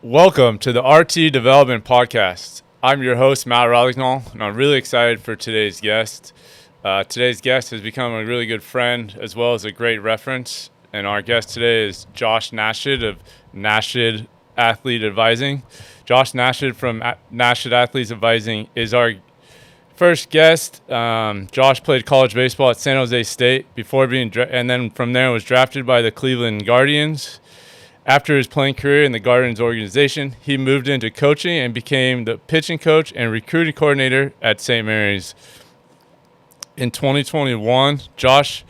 Welcome to the RT Development Podcast. I'm your host, Matt Rolignol, and I'm really excited for today's guest. Today's guest has become a really good friend as well as a great reference. And our guest today is Josh Nashed of Nashed Athlete Advising. Josh Nashed from Nashed Athletes Advising is our first guest. Josh played college baseball at San Jose State before being and then from there was drafted by the Cleveland Guardians. After his playing career in the Guardians organization, he moved into coaching and became the pitching coach and recruiting coordinator at St. Mary's. In 2021, Josh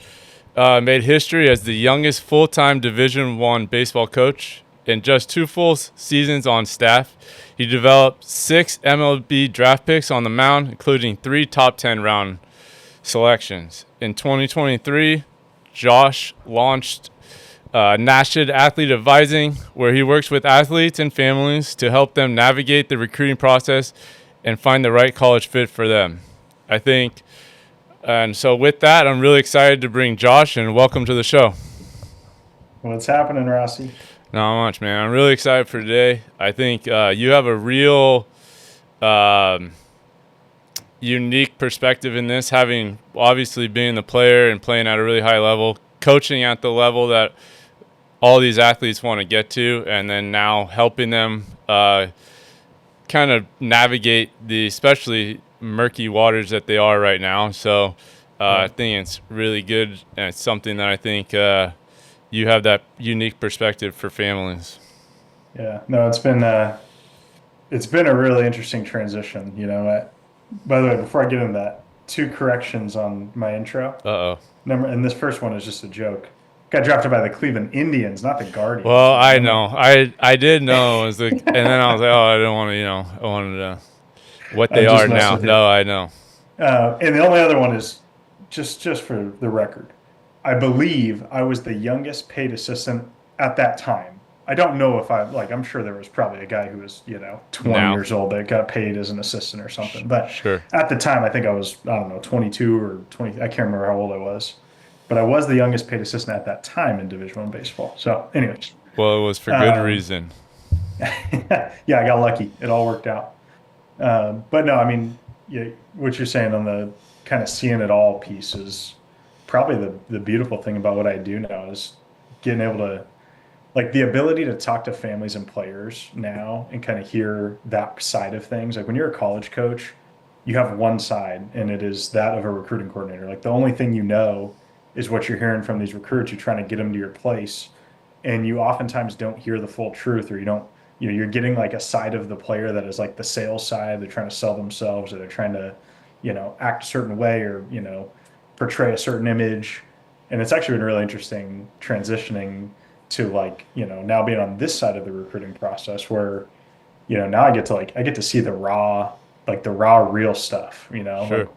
made history as the youngest full-time Division I baseball coach. In just 2 full seasons on staff, he developed 6 MLB draft picks on the mound, including 3 top 10 round selections. In 2023, Josh launched Nashed Athlete Advising, where he works with athletes and families to help them navigate the recruiting process and find the right college fit for them. And so with that, I'm really excited to bring Josh, and welcome to the show. What's happening, Rossi? Not much, man. I'm really excited for today. I think you have a real unique perspective in this, having obviously being the player and playing at a really high level, coaching at the level that all these athletes want to get to, and then now helping them kind of navigate the especially murky waters that they are right now. So I think it's really good, and it's something that I think you have that unique perspective for families. Yeah, no, it's been a really interesting transition. By the way, before I get into that, 2 corrections on my intro. Uh-oh. And this first one is just a joke. Got drafted by the Cleveland Indians, not the Guardians. Well, I know. I did know. And then I was like, oh, I didn't want to, I wanted to, what they I'm just are messing now. with you. No, I know. And the only other one is just for the record. I believe I was the youngest paid assistant at that time. I don't know if I'm sure there was probably a guy who was, 20 Now. years old that got paid as an assistant or something. But Sure. at the time, I think I was, I don't know, 22 or 20. I can't remember how old I was. But I was the youngest paid assistant at that time in Division I baseball. So, anyways, Well, it was for good reason. yeah, I got lucky. It all worked out. But no, I mean, what you're saying on the kind of seeing it all piece is probably the beautiful thing about what I do now is getting able to, like, the ability to talk to families and players now and kind of hear that side of things. Like when you're a college coach, you have one side, and it is that of a recruiting coordinator. Like the only thing you know is what you're hearing from these recruits. You're trying to get them to your place, and you oftentimes don't hear the full truth, or you don't, you're getting like a side of the player that is like the sales side. They're trying to sell themselves, or they're trying to, act a certain way, or, portray a certain image. And it's actually been really interesting transitioning to, like, now being on this side of the recruiting process where, now I get to see the raw, like the raw real stuff, Sure. like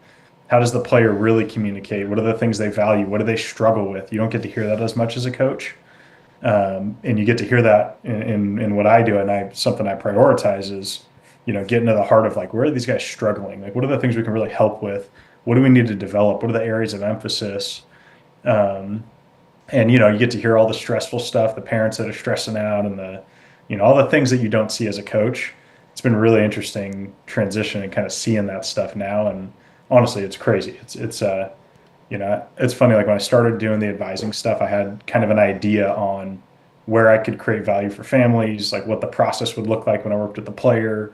how does the player really communicate? What are the things they value? What do they struggle with? You don't get to hear that as much as a coach. And you get to hear that in what I do. And something I prioritize is, getting to the heart of, like, where are these guys struggling? Like, what are the things we can really help with? What do we need to develop? What are the areas of emphasis? Um, and, you get to hear all the stressful stuff, the parents that are stressing out, and all the things that you don't see as a coach. It's been really interesting transition and kind of seeing that stuff now. And honestly, it's crazy. It's funny. Like when I started doing the advising stuff, I had kind of an idea on where I could create value for families, like what the process would look like when I worked with the player.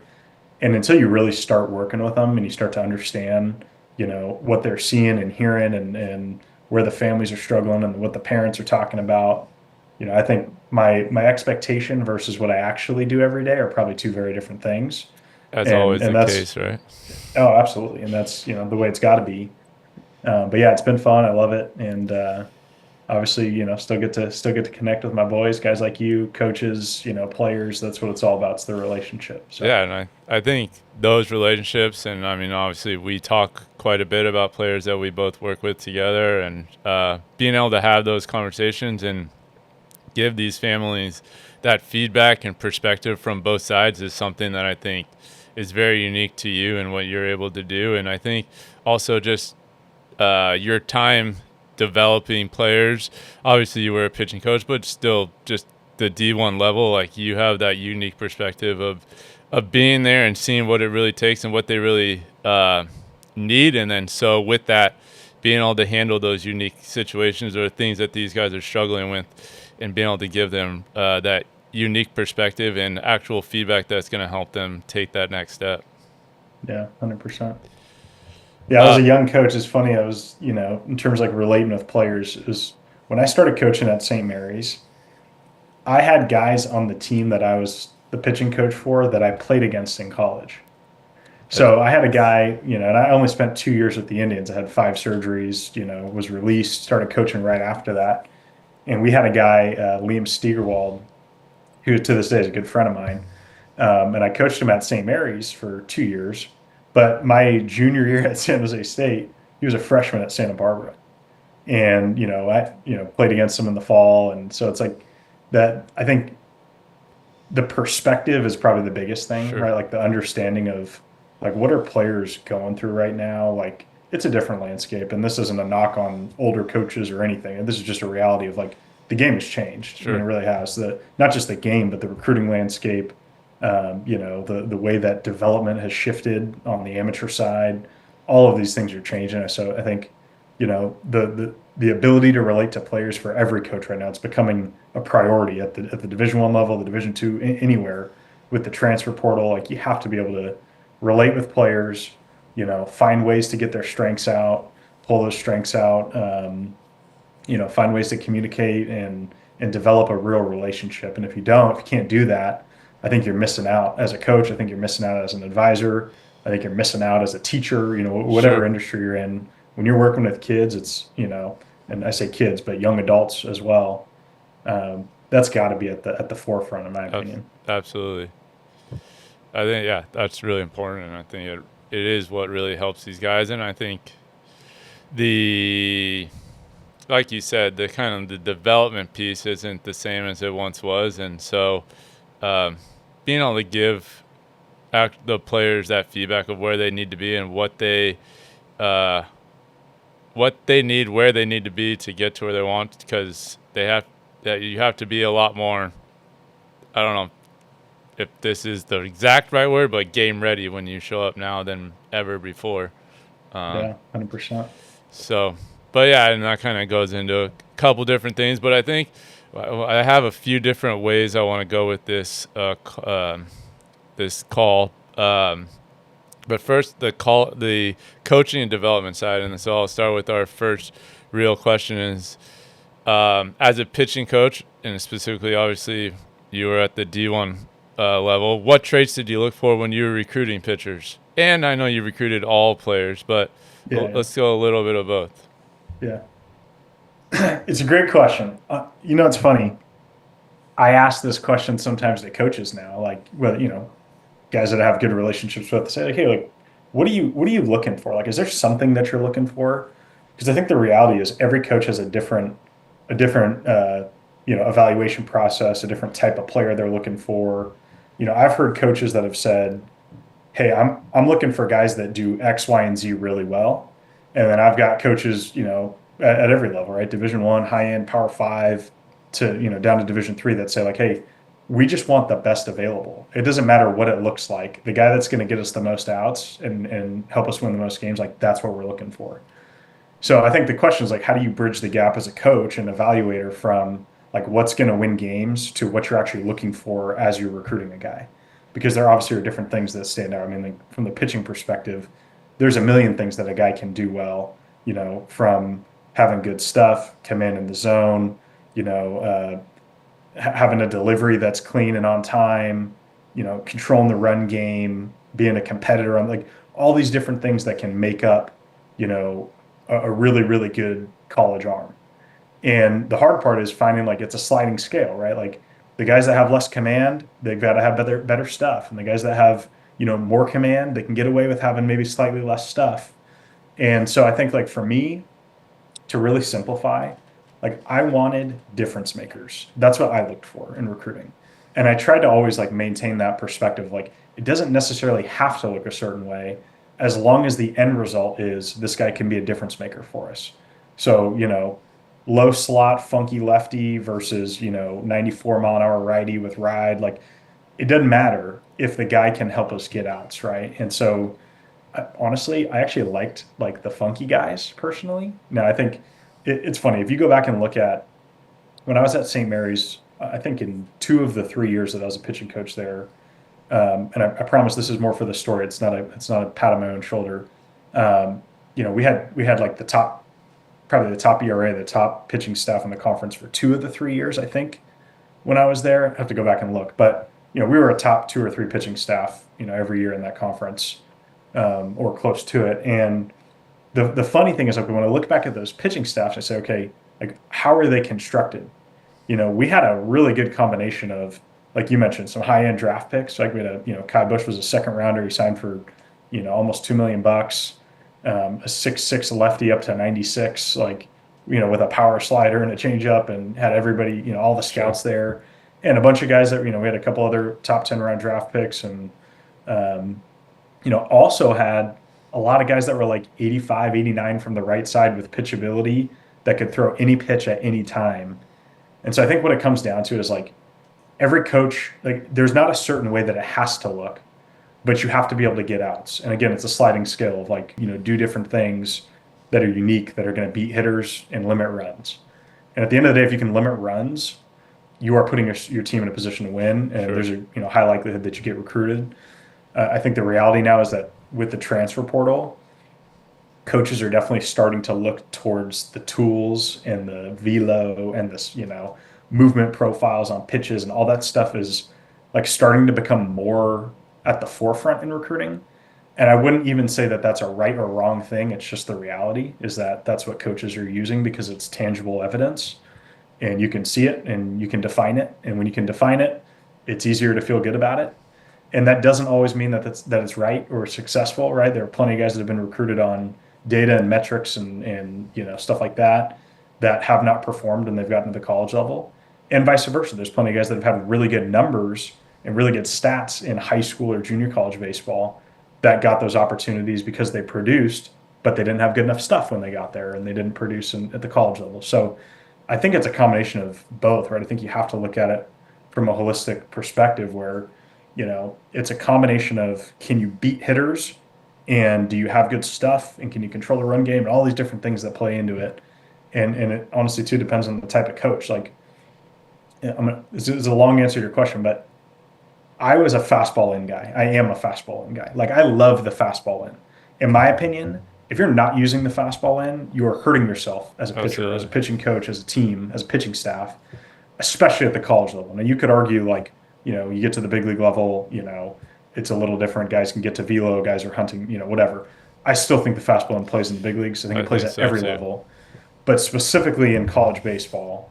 And until you really start working with them and you start to understand, what they're seeing and hearing, and where the families are struggling and what the parents are talking about, I think my expectation versus what I actually do every day are probably 2 very different things. As And always and the that's case, right? Oh, absolutely. And that's, the way it's got to be. But yeah, it's been fun. I love it. And obviously, still get to connect with my boys, guys like you, coaches, players. That's what it's all about. It's the relationship. So Yeah, and I think those relationships, and I mean, obviously, we talk quite a bit about players that we both work with together, and being able to have those conversations and give these families that feedback and perspective from both sides is something that I think is very unique to you and what you're able to do. And I think also just your time developing players. Obviously, you were a pitching coach, but still just the D1 level, like you have that unique perspective of being there and seeing what it really takes and what they really need, and then so with that, being able to handle those unique situations or things that these guys are struggling with, and being able to give them that unique perspective and actual feedback that's going to help them take that next step. Yeah, 100%. Yeah, I was Uh, a young coach. It's funny. I was, in terms of like relating with players, it was when I started coaching at St. Mary's, I had guys on the team that I was the pitching coach for that I played against in college. So I had a guy, and I only spent 2 years with the Indians. I had 5 surgeries, was released, started coaching right after that. And we had a guy, Liam Steigerwald, who to this day is a good friend of mine. And I coached him at St. Mary's for 2 years. But my junior year at San Jose State, he was a freshman at Santa Barbara. And, I, played against him in the fall. And so it's like that, I think the perspective is probably the biggest thing, sure, right? Like the understanding of like what are players going through right now? Like it's a different landscape, and this isn't a knock on older coaches or anything. And this is just a reality of like the game has changed. I mean, it sure, really has. The not just the game, but the recruiting landscape. The way that development has shifted on the amateur side. All of these things are changing. So I think the ability to relate to players for every coach right now, it's becoming a priority at the Division 1 level, the Division 2, anywhere with the transfer portal. Like you have to be able to relate with players, find ways to get their strengths out, pull those strengths out, find ways to communicate and develop a real relationship. And if you can't do that, I think you're missing out as a coach. I think you're missing out as an advisor. I think you're missing out as a teacher, whatever sure. industry you're in. When you're working with kids, and I say kids, but young adults as well. That's got to be at the forefront, in my opinion. Absolutely. I think yeah, that's really important, and I think it is what really helps these guys. And I think the like you said, the kind of the development piece isn't the same as it once was, and so um, being able to give the players that feedback of where they need to be and uh, what they need, where they need to be to get to where they want, because you have to be a lot more. I don't know if this is the exact right word, but game ready when you show up now than ever before. Um, Yeah, 100%. so, but yeah, and that kind of goes into a couple different things. But I think I have a few different ways I want to go with this call. But first, the coaching and development side, and so I'll start with our first real question: is as a pitching coach, and specifically, obviously, you were at the D1 level. What traits did you look for when you were recruiting pitchers? And I know you recruited all players, but Yeah, let's go a little bit of both. yeah. It's a great question. It's funny. I ask this question sometimes to coaches now, like, well, guys that I have good relationships with, say like, hey, like, what are you looking for? Like, is there something that you're looking for? Because I think the reality is every coach has a different evaluation process, a different type of player they're looking for. I've heard coaches that have said, hey, I'm looking for guys that do X, Y, and Z really well. And then I've got coaches, at every level, right? Division 1, high end, Power 5 to, down to Division 3 that say like, hey, we just want the best available. It doesn't matter what it looks like. The guy that's going to get us the most outs and help us win the most games, like that's what we're looking for. So I think the question is like, how do you bridge the gap as a coach and evaluator from like what's going to win games to what you're actually looking for as you're recruiting a guy? Because there obviously are different things that stand out. I mean, like, from the pitching perspective, there's a million things that a guy can do well, from having good stuff, come in the zone, having a delivery that's clean and on time, controlling the run game, being a competitor on like all these different things that can make up, a really, really good college arm. And the hard part is finding like it's a sliding scale, right? Like the guys that have less command, they've got to have better stuff. And the guys that have, more command, they can get away with having maybe slightly less stuff. And so I think like for me, to really simplify, like I wanted difference makers. That's what I looked for in recruiting. And I tried to always like maintain that perspective. Like it doesn't necessarily have to look a certain way as long as the end result is this guy can be a difference maker for us. So, low slot, funky lefty versus, 94-mile-an-hour righty with ride. Like, it doesn't matter if the guy can help us get outs, right? And so, honestly, I actually liked like the funky guys personally. Now, I think it's funny if you go back and look at when I was at St. Mary's. I think in 2 of the 3 years that I was a pitching coach there, and I promise this is more for the story. It's not a pat on my own shoulder. Um, we had like probably the top ERA, the top pitching staff in the conference for 2 of the 3 years, I think, when I was there. I have to go back and look, but we were a top 2 or 3 pitching staff, every year in that conference, or close to it. And the funny thing is, like, when I look back at those pitching staffs, I say, okay, like, how are they constructed? We had a really good combination of, like you mentioned, some high end draft picks. Like we had Kai Bush was a second rounder. He signed for, almost $2 million. A 6'6" lefty up to 96, like, with a power slider and a changeup, and had everybody, all the Sure. scouts there, and a bunch of guys that, we had a couple other top 10 round draft picks, and, um, also had a lot of guys that were like 85, 89 from the right side with pitchability that could throw any pitch at any time. And so I think what it comes down to is like every coach, like there's not a certain way that it has to look, but you have to be able to get outs. And again, it's a sliding scale of like, do different things that are unique that are going to beat hitters and limit runs. And at the end of the day, if you can limit runs, you are putting your team in a position to win, and Sure. there's a high likelihood that you get recruited. I think the reality now is that with the transfer portal, coaches are definitely starting to look towards the tools and the velo and this, movement profiles on pitches, and all that stuff is like starting to become more at the forefront in recruiting. And I wouldn't even say that that's a right or wrong thing. It's just the reality is that that's what coaches are using because it's tangible evidence and you can see it and you can define it. And when you can define it, it's easier to feel good about it. And that doesn't always mean that it's right or successful, right? There are plenty of guys that have been recruited on data and metrics and stuff like that have not performed and they've gotten to the college level, and vice versa. There's plenty of guys that have had really good numbers and really good stats in high school or junior college baseball that got those opportunities because they produced, but they didn't have good enough stuff when they got there and they didn't produce at the college level. So I think it's a combination of both, right? I think you have to look at it from a holistic perspective where it's a combination of can you beat hitters and do you have good stuff and can you control the run game and all these different things that play into it. And it honestly too depends on the type of coach. Like, this is a long answer to your question, but I was a fastball in guy. I am a fastball in guy. Like, I love the fastball in. In my opinion, if you're not using the fastball in, you are hurting yourself as a pitcher, as a Absolutely. pitching coach, as a team, as a pitching staff, especially at the college level. Now, you could argue like, you get to the big league level, it's a little different. Guys can get to velo, guys are hunting, whatever. I still think the fastball in plays in the big leagues. I think I it plays think at so every too. level, but specifically in college baseball,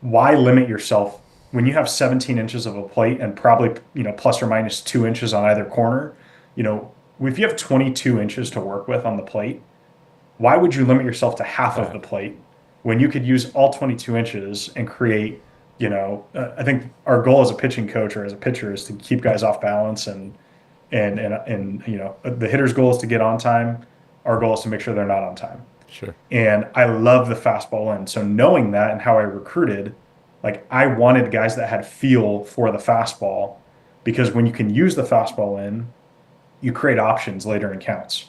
why limit yourself when you have 17 inches of a plate and probably, plus or minus 2 inches on either corner? You know, if you have 22 inches to work with on the plate, why would you limit yourself to half of Right. the plate when you could use all 22 inches and create, I think our goal as a pitching coach or as a pitcher is to keep guys off balance and the hitter's goal is to get on time. Our goal is to make sure they're not on time. Sure. And I love the fastball in. So knowing that and how I recruited, like I wanted guys that had feel for the fastball because when you can use the fastball in, you create options later in counts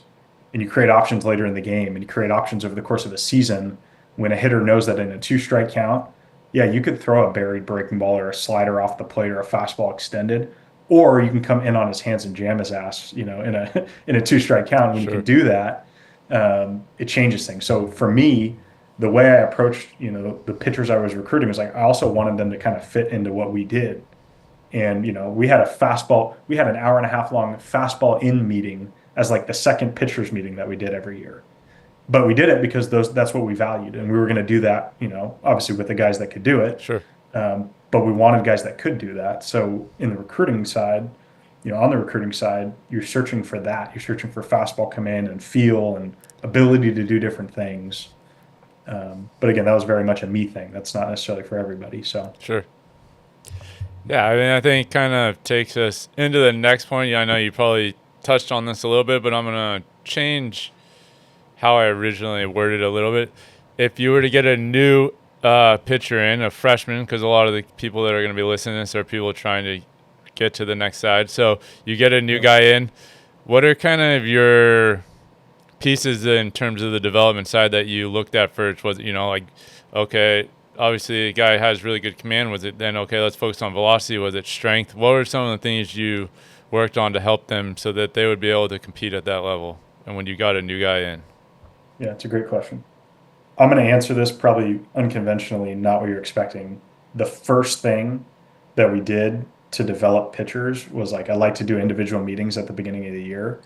and you create options later in the game and you create options over the course of a season when a hitter knows that in a two-strike count, yeah, you could throw a buried breaking ball or a slider off the plate or a fastball extended, or you can come in on his hands and jam his ass, in a in a two-strike count. When you can Sure. do that, it changes things. So for me, the way I approached, the pitchers I was recruiting was like I also wanted them to kind of fit into what we did. And we had we had an hour and a half long fastball in meeting as like the second pitchers meeting that we did every year. But we did it because that's what we valued, and we were going to do that, obviously with the guys that could do it. Sure. But we wanted guys that could do that. So in the recruiting side, on the recruiting side, you're searching for that. You're searching for fastball command and feel and ability to do different things. But again, that was very much a me thing. That's not necessarily for everybody. So Sure. Yeah, I mean, I think kind of takes us into the next point. Yeah, I know you probably touched on this a little bit, but I'm gonna change how I originally worded it a little bit. if you were to get a new pitcher in, a freshman, because a lot of the people that are going to be listening to this are people trying to get to the next side. So you get a new Yeah. guy in. What are kind of your pieces in terms of the development side that you looked at first? Was it, like, okay, obviously the guy has really good command. Was it then, okay, let's focus on velocity? Was it strength? What were some of the things you worked on to help them so that they would be able to compete at that level? And when you got a new guy in? Yeah, it's a great question. I'm going to answer this probably unconventionally, not what you're expecting. The first thing that we did to develop pitchers was like I like to do individual meetings at the beginning of the year,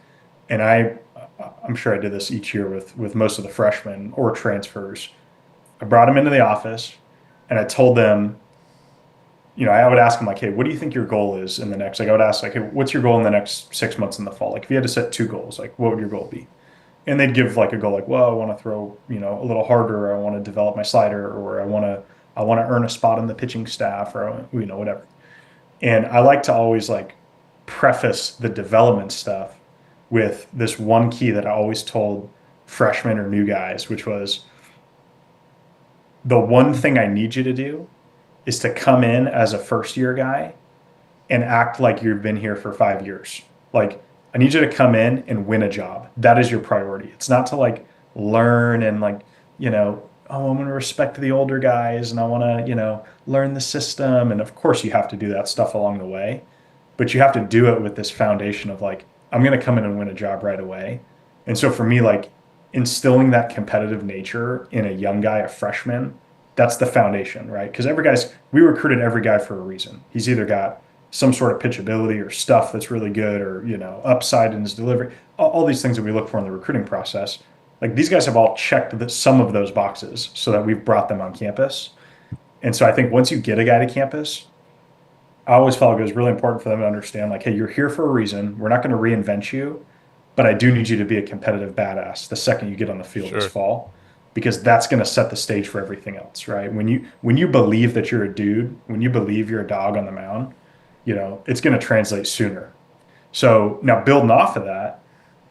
and I'm sure I did this each year with most of the freshmen or transfers. I brought them into the office, and I told them, I would ask them like, hey, what do you think your goal is in the next? Like I would ask like, hey, what's your goal in the next 6 months in the fall? Like if you had to set two goals, like what would your goal be? And they'd give like a goal like, well, I want to throw, a little harder, or I want to develop my slider, or I want to earn a spot in the pitching staff, or whatever. And I like to always like preface the development stuff with this one key that I always told freshmen or new guys, which was the one thing I need you to do is to come in as a first year guy and act like you've been here for 5 years. Like, I need you to come in and win a job. That is your priority. It's not to like learn and like, oh, I'm going to respect the older guys and I want to, learn the system. And of course, you have to do that stuff along the way, but you have to do it with this foundation of like, I'm going to come in and win a job right away. And so for me, like instilling that competitive nature in a young guy, a freshman, that's the foundation, right? Because we recruited every guy for a reason. He's either got some sort of pitchability or stuff that's really good, or upside in his delivery, all these things that we look for in the recruiting process. Like these guys have all checked some of those boxes so that we've brought them on campus. And so I think once you get a guy to campus, I always felt like it was really important for them to understand like, hey, you're here for a reason. We're not going to reinvent you, but I do need you to be a competitive badass the second you get on the field this Sure. fall, because that's going to set the stage for everything else, right? When you believe that you're a dude, when you believe you're a dog on the mound, it's going to translate sooner. So now building off of that,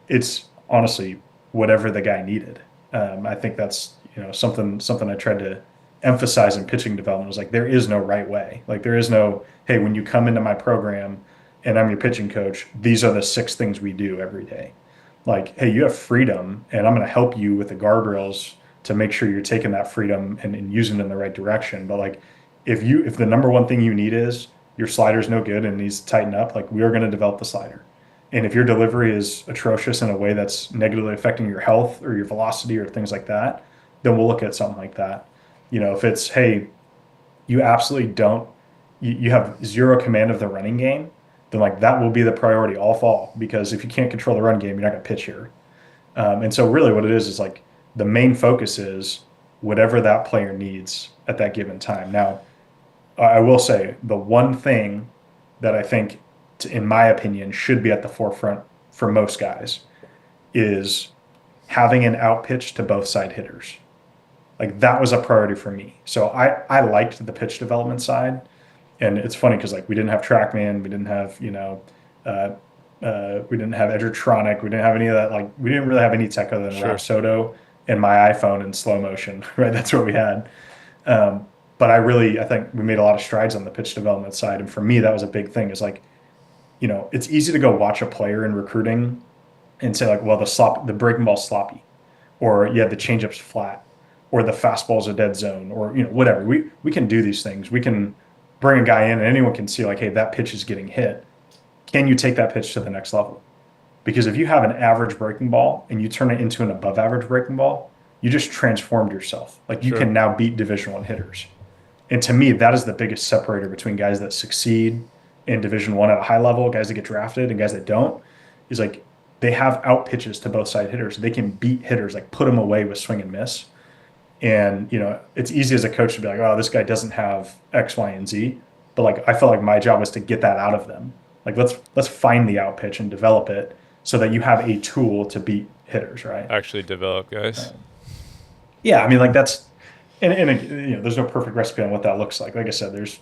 it's honestly whatever the guy needed. I think that's something I tried to emphasize in pitching development was like there is no right way. Like there is no, hey, when you come into my program and I'm your pitching coach, these are the 6 things we do every day. Like, hey, you have freedom, and I'm going to help you with the guardrails to make sure you're taking that freedom and using it in the right direction. But like, if the number one thing you need is your slider's no good and needs to tighten up, like we are going to develop the slider. And if your delivery is atrocious in a way that's negatively affecting your health or your velocity or things like that, then we'll look at something like that. If it's, hey, you absolutely don't, you have zero command of the running game, then like that will be the priority all fall, because if you can't control the run game, you're not going to pitch here. And so really what it is like the main focus is whatever that player needs at that given time. Now, I will say the one thing that I think, in my opinion, should be at the forefront for most guys is having an out pitch to both side hitters. Like that was a priority for me. So I liked the pitch development side. And it's funny because like we didn't have TrackMan, we didn't have, uh, we didn't have Edgertronic, we didn't have any of that. Like we didn't really have any tech other than Sure. Rapsodo and my iPhone in slow motion, right? That's what we had. But I think we made a lot of strides on the pitch development side. And for me, that was a big thing is like, it's easy to go watch a player in recruiting and say like, well, the breaking ball's sloppy, or yeah, the changeup's flat, or the fastball's a dead zone, or whatever. We can do these things. We can bring a guy in, and anyone can see like, hey, that pitch is getting hit. Can you take that pitch to the next level? Because if you have an average breaking ball and you turn it into an above average breaking ball, you just transformed yourself. Like you Sure. can now beat Division I hitters. And to me, that is the biggest separator between guys that succeed in Division I at a high level, guys that get drafted, and guys that don't. Is like they have out pitches to both side hitters. They can beat hitters, like put them away with swing and miss. And it's easy as a coach to be like, oh, this guy doesn't have X, Y, and Z. But like I felt like my job was to get that out of them. Like let's find the out pitch and develop it so that you have a tool to beat hitters, right? Actually develop, guys. Yeah, I mean, like that's and there's no perfect recipe on what that looks like. Like I said, there's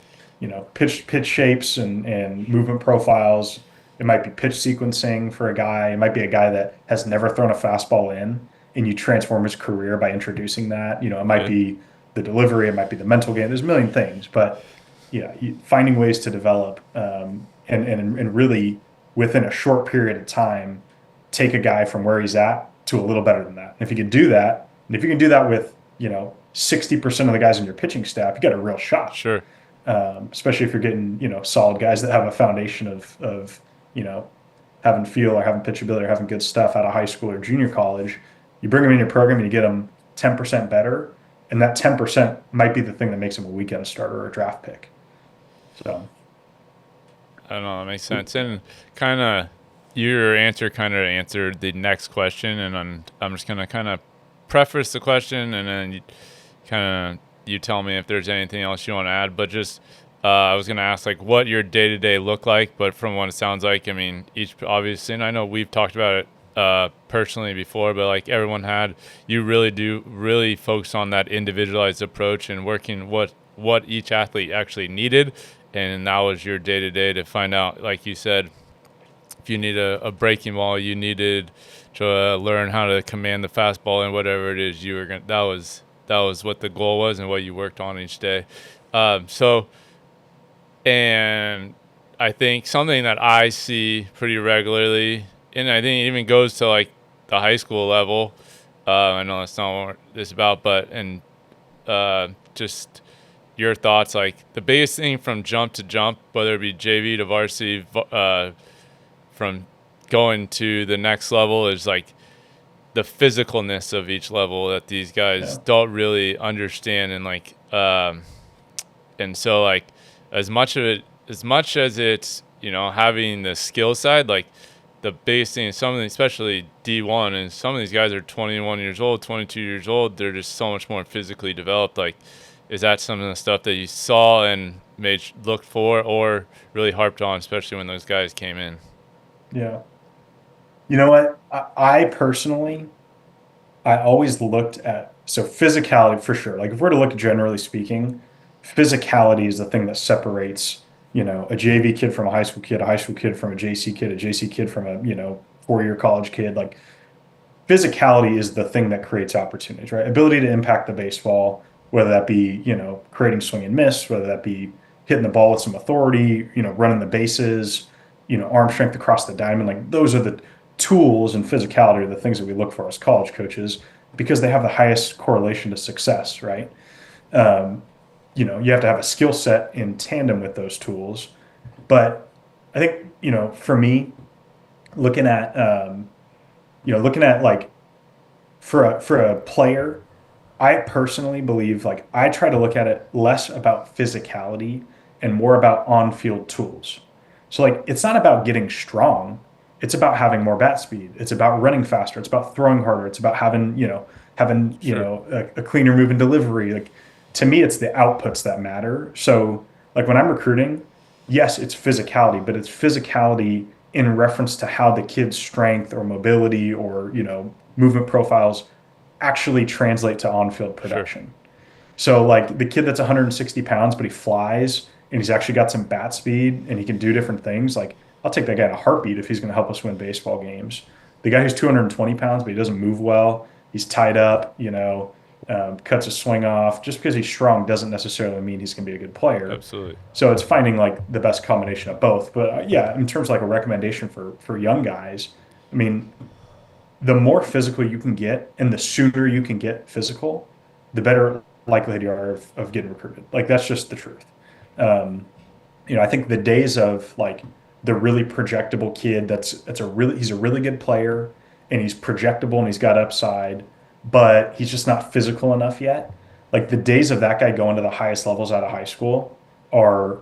pitch shapes and movement profiles. It might be pitch sequencing for a guy. It might be a guy that has never thrown a fastball in, and you transform his career by introducing that. It might Yeah. be the delivery, it might be the mental game. There's a million things, but finding ways to develop and really within a short period of time, take a guy from where he's at to a little better than that. And if you can do that, and if you can do that with 60% of the guys in your pitching staff, you got a real shot. Sure. Especially if you're getting solid guys that have a foundation of you know having feel or having pitchability or having good stuff out of high school or junior college. You bring them in your program and you get them 10% better, and that 10% might be the thing that makes them a weekend starter or a draft pick. So I don't know. That makes sense. And kind of your answer kind of answered the next question, and I'm just gonna kind of preface the question, and then you tell me if there's anything else you want to add. But just I was gonna ask like what your day to day look like, but from what it sounds like, I mean, each obviously, and I know we've talked about it personally before, but like everyone had, you really do really focus on that individualized approach and working what each athlete actually needed, and that was your day to day to find out, like you said, if you need a breaking ball, you needed to learn how to command the fastball and whatever it is you were going. That was what the goal was and what you worked on each day. So, and I think something that I see pretty regularly, and I think it even goes to like the high school level. I know that's not what this is about, but and just your thoughts, like the biggest thing from jump to jump, whether it be JV to varsity, from going to the next level, is like the physicalness of each level that these guys yeah, don't really understand, and like and so like as much as it's having the skill side, like the biggest thing is something, especially D1, and some of these guys are 21 years old, 22 years old, they're just so much more physically developed. Like, is that some of the stuff that you saw and made look for or really harped on, especially when those guys came in? yeah. You know what? I personally, I always looked at, so physicality for sure. Like if we're to look generally speaking, physicality is the thing that separates, a JV kid from a high school kid from a JC kid, a JC kid from a, 4-year college kid. Like physicality is the thing that creates opportunities, right? Ability to impact the baseball, whether that be, creating swing and miss, whether that be hitting the ball with some authority, running the bases, arm strength across the diamond. Like those are the tools, and physicality are the things that we look for as college coaches because they have the highest correlation to success, right? Um, you have to have a skill set in tandem with those tools. But I think, for me, looking at, looking at like for a player, I personally believe like I try to look at it less about physicality and more about on-field tools. So like it's not about getting strong, it's about having more bat speed. It's about running faster. It's about throwing harder. It's about having Sure. a cleaner move and delivery. Like to me, it's the outputs that matter. So like when I'm recruiting, yes, it's physicality, but it's physicality in reference to how the kid's strength or mobility or movement profiles actually translate to on-field Sure. production. So like the kid that's 160 pounds, but he flies and he's actually got some bat speed and he can do different things. Like I'll take that guy in a heartbeat if he's going to help us win baseball games. The guy who's 220 pounds, but he doesn't move well, he's tied up, cuts a swing off. Just because he's strong doesn't necessarily mean he's going to be a good player. Absolutely. So it's finding like the best combination of both. But yeah, in terms of like a recommendation for young guys, I mean, the more physical you can get and the sooner you can get physical, the better likelihood you are of getting recruited. Like that's just the truth. Um, I think the days of like the really projectable kid he's a really good player and he's projectable and he's got upside, but he's just not physical enough yet. Like the days of that guy going to the highest levels out of high school are,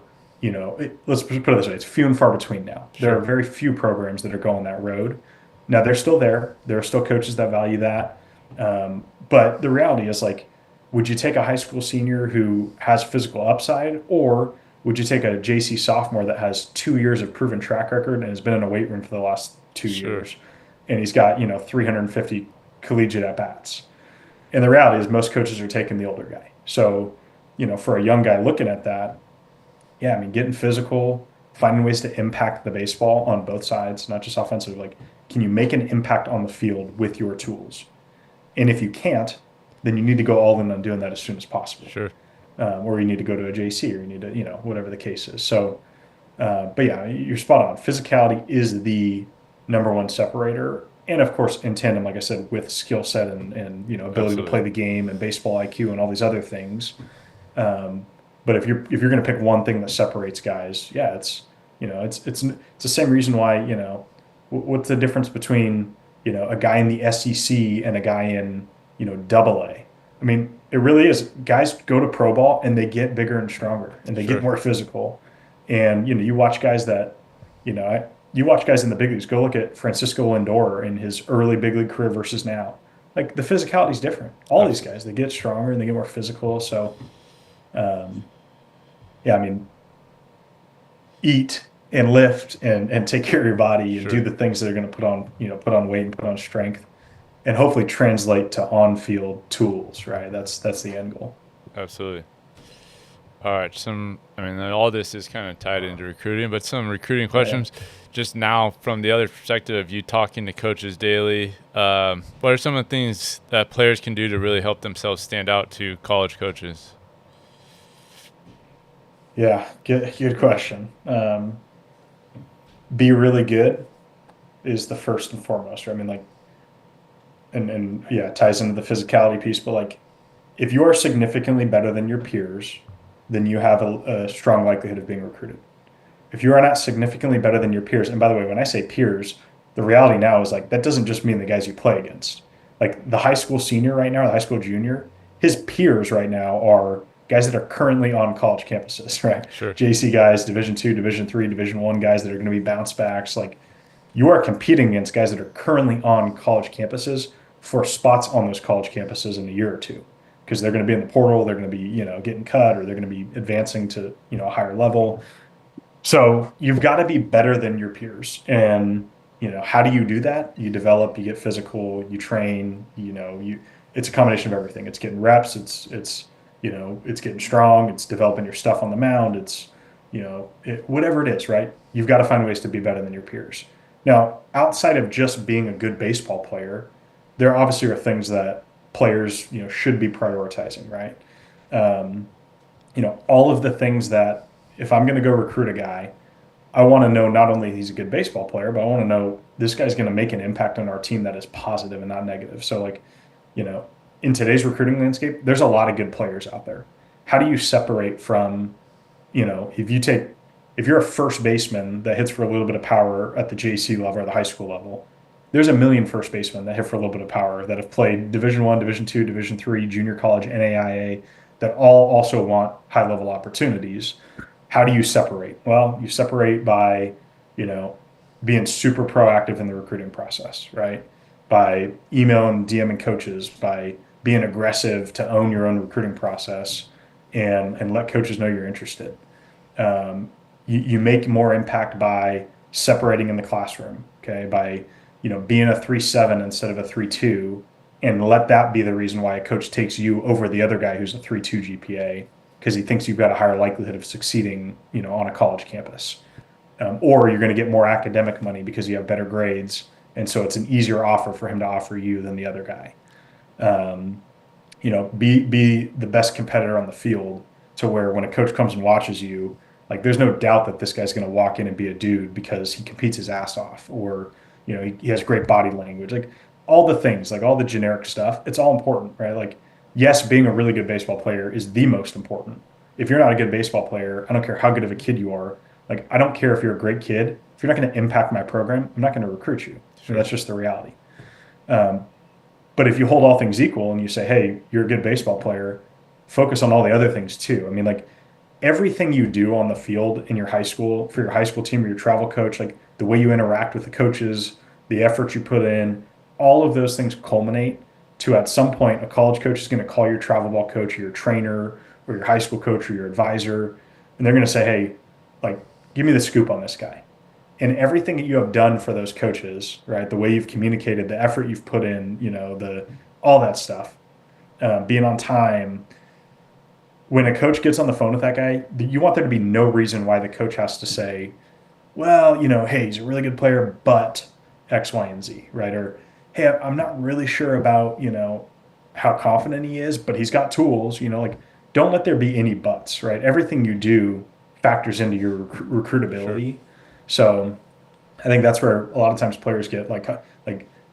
let's put it this way, it's few and far between now. There are Sure. very few programs that are going that road. Now they're still there. There are still coaches that value that. But the reality is like, would you take a high school senior who has physical upside, or would you take a JC sophomore that has 2 years of proven track record and has been in a weight room for the last two Sure. years, and he's got 350 collegiate at bats? And the reality is most coaches are taking the older guy. So, for a young guy looking at that, yeah, I mean, getting physical, finding ways to impact the baseball on both sides, not just offensive. Like, can you make an impact on the field with your tools? And if you can't, then you need to go all in on doing that as soon as possible. Sure. Or you need to go to a JC, or you need to, whatever the case is. So, but yeah, you're spot on. Physicality is the number one separator. And of course, in tandem, like I said, with skill set and ability to Absolutely. play the game and baseball IQ and all these other things. Um, but if you're going to pick one thing that separates guys, yeah, it's the same reason why, what's the difference between, a guy in the SEC and a guy in, double A? I mean, it really is. Guys go to pro ball and they get bigger and stronger and they get Sure. more physical. And, you watch guys that, you watch guys in the big leagues. Go look at Francisco Lindor in his early big league career versus now. Like the physicality is different. All these Absolutely. guys, they get stronger and they get more physical. So, um, yeah, I mean, eat and lift and take care of your body and do Sure. the things that are going to put on weight and put on strength and hopefully translate to on-field tools, right? That's the end goal. Absolutely. All right. I mean, all this is kind of tied into recruiting, but some recruiting Oh yeah. questions. Just now, from the other perspective of you talking to coaches daily, what are some of the things that players can do to really help themselves stand out to college coaches? Yeah, good question. Be really good is the first and foremost, right? I mean, like, and yeah, it ties into the physicality piece, but like, if you are significantly better than your peers, then you have a strong likelihood of being recruited. If you are not significantly better than your peers, and by the way, when I say peers, the reality now is like that doesn't just mean the guys you play against. Like the high school senior right now, or the high school junior, his peers right now are guys that are currently on college campuses, right? Sure. JC guys, Division two, Division three, Division one guys that are going to be bounce backs. Like you are competing against guys that are currently on college campuses for spots on those college campuses in a year or two because they're going to be in the portal, they're going to be, getting cut, or they're going to be advancing to, a higher level. So you've got to be better than your peers. And, how do you do that? You develop, you get physical, you train, it's a combination of everything. It's getting reps, it's getting strong, it's developing your stuff on the mound, whatever it is, right? You've got to find ways to be better than your peers. Now, outside of just being a good baseball player, there obviously are things that players, should be prioritizing, right? Um, all of the things that if I'm going to go recruit a guy, I want to know not only he's a good baseball player, but I want to know this guy's going to make an impact on our team that is positive and not negative. So, like, you know, in today's recruiting landscape, there's a lot of good players out there. How do you separate from, if you're a first baseman that hits for a little bit of power at the JC level or the high school level, there's a million first basemen that hit for a little bit of power that have played Division One, Division Two, Division Three, junior college, NAIA, that all also want high level opportunities. How do you separate? Well, you separate by, you know, being super proactive in the recruiting process, right? By emailing, DMing coaches, by being aggressive to own your own recruiting process and let coaches know you're interested. Um, you make more impact by separating in the classroom, okay? By, being a 3.7 instead of a 3.2, and let that be the reason why a coach takes you over the other guy who's a 3.2 GPA because he thinks you've got a higher likelihood of succeeding, on a college campus. Or you're going to get more academic money because you have better grades, and so it's an easier offer for him to offer you than the other guy. Um, be the best competitor on the field to where when a coach comes and watches you, like there's no doubt that this guy's going to walk in and be a dude because he competes his ass off, or he has great body language, like all the things, like all the generic stuff. It's all important, right? Like yes, being a really good baseball player is the most important. If you're not a good baseball player, I don't care how good of a kid you are. Like I don't care if you're a great kid. If you're not going to impact my program, I'm not going to recruit you. I mean, Sure. that's just the reality. Um, but if you hold all things equal and you say, hey, you're a good baseball player, focus on all the other things too. I mean, like everything you do on the field in your high school, for your high school team or your travel coach, like the way you interact with the coaches, the effort you put in, all of those things culminate to at some point a college coach is going to call your travel ball coach or your trainer or your high school coach or your advisor, and they're going to say, hey, like, give me the scoop on this guy. And everything that you have done for those coaches, right? The way you've communicated, the effort you've put in, the all that stuff, being on time. When a coach gets on the phone with that guy, you want there to be no reason why the coach has to say, well, hey, he's a really good player, but X, Y, and Z, right? Or, hey, I'm not really sure about, how confident he is, but he's got tools, like don't let there be any buts, right? Everything you do factors into your Sure. recruitability. So I think that's where a lot of times players get like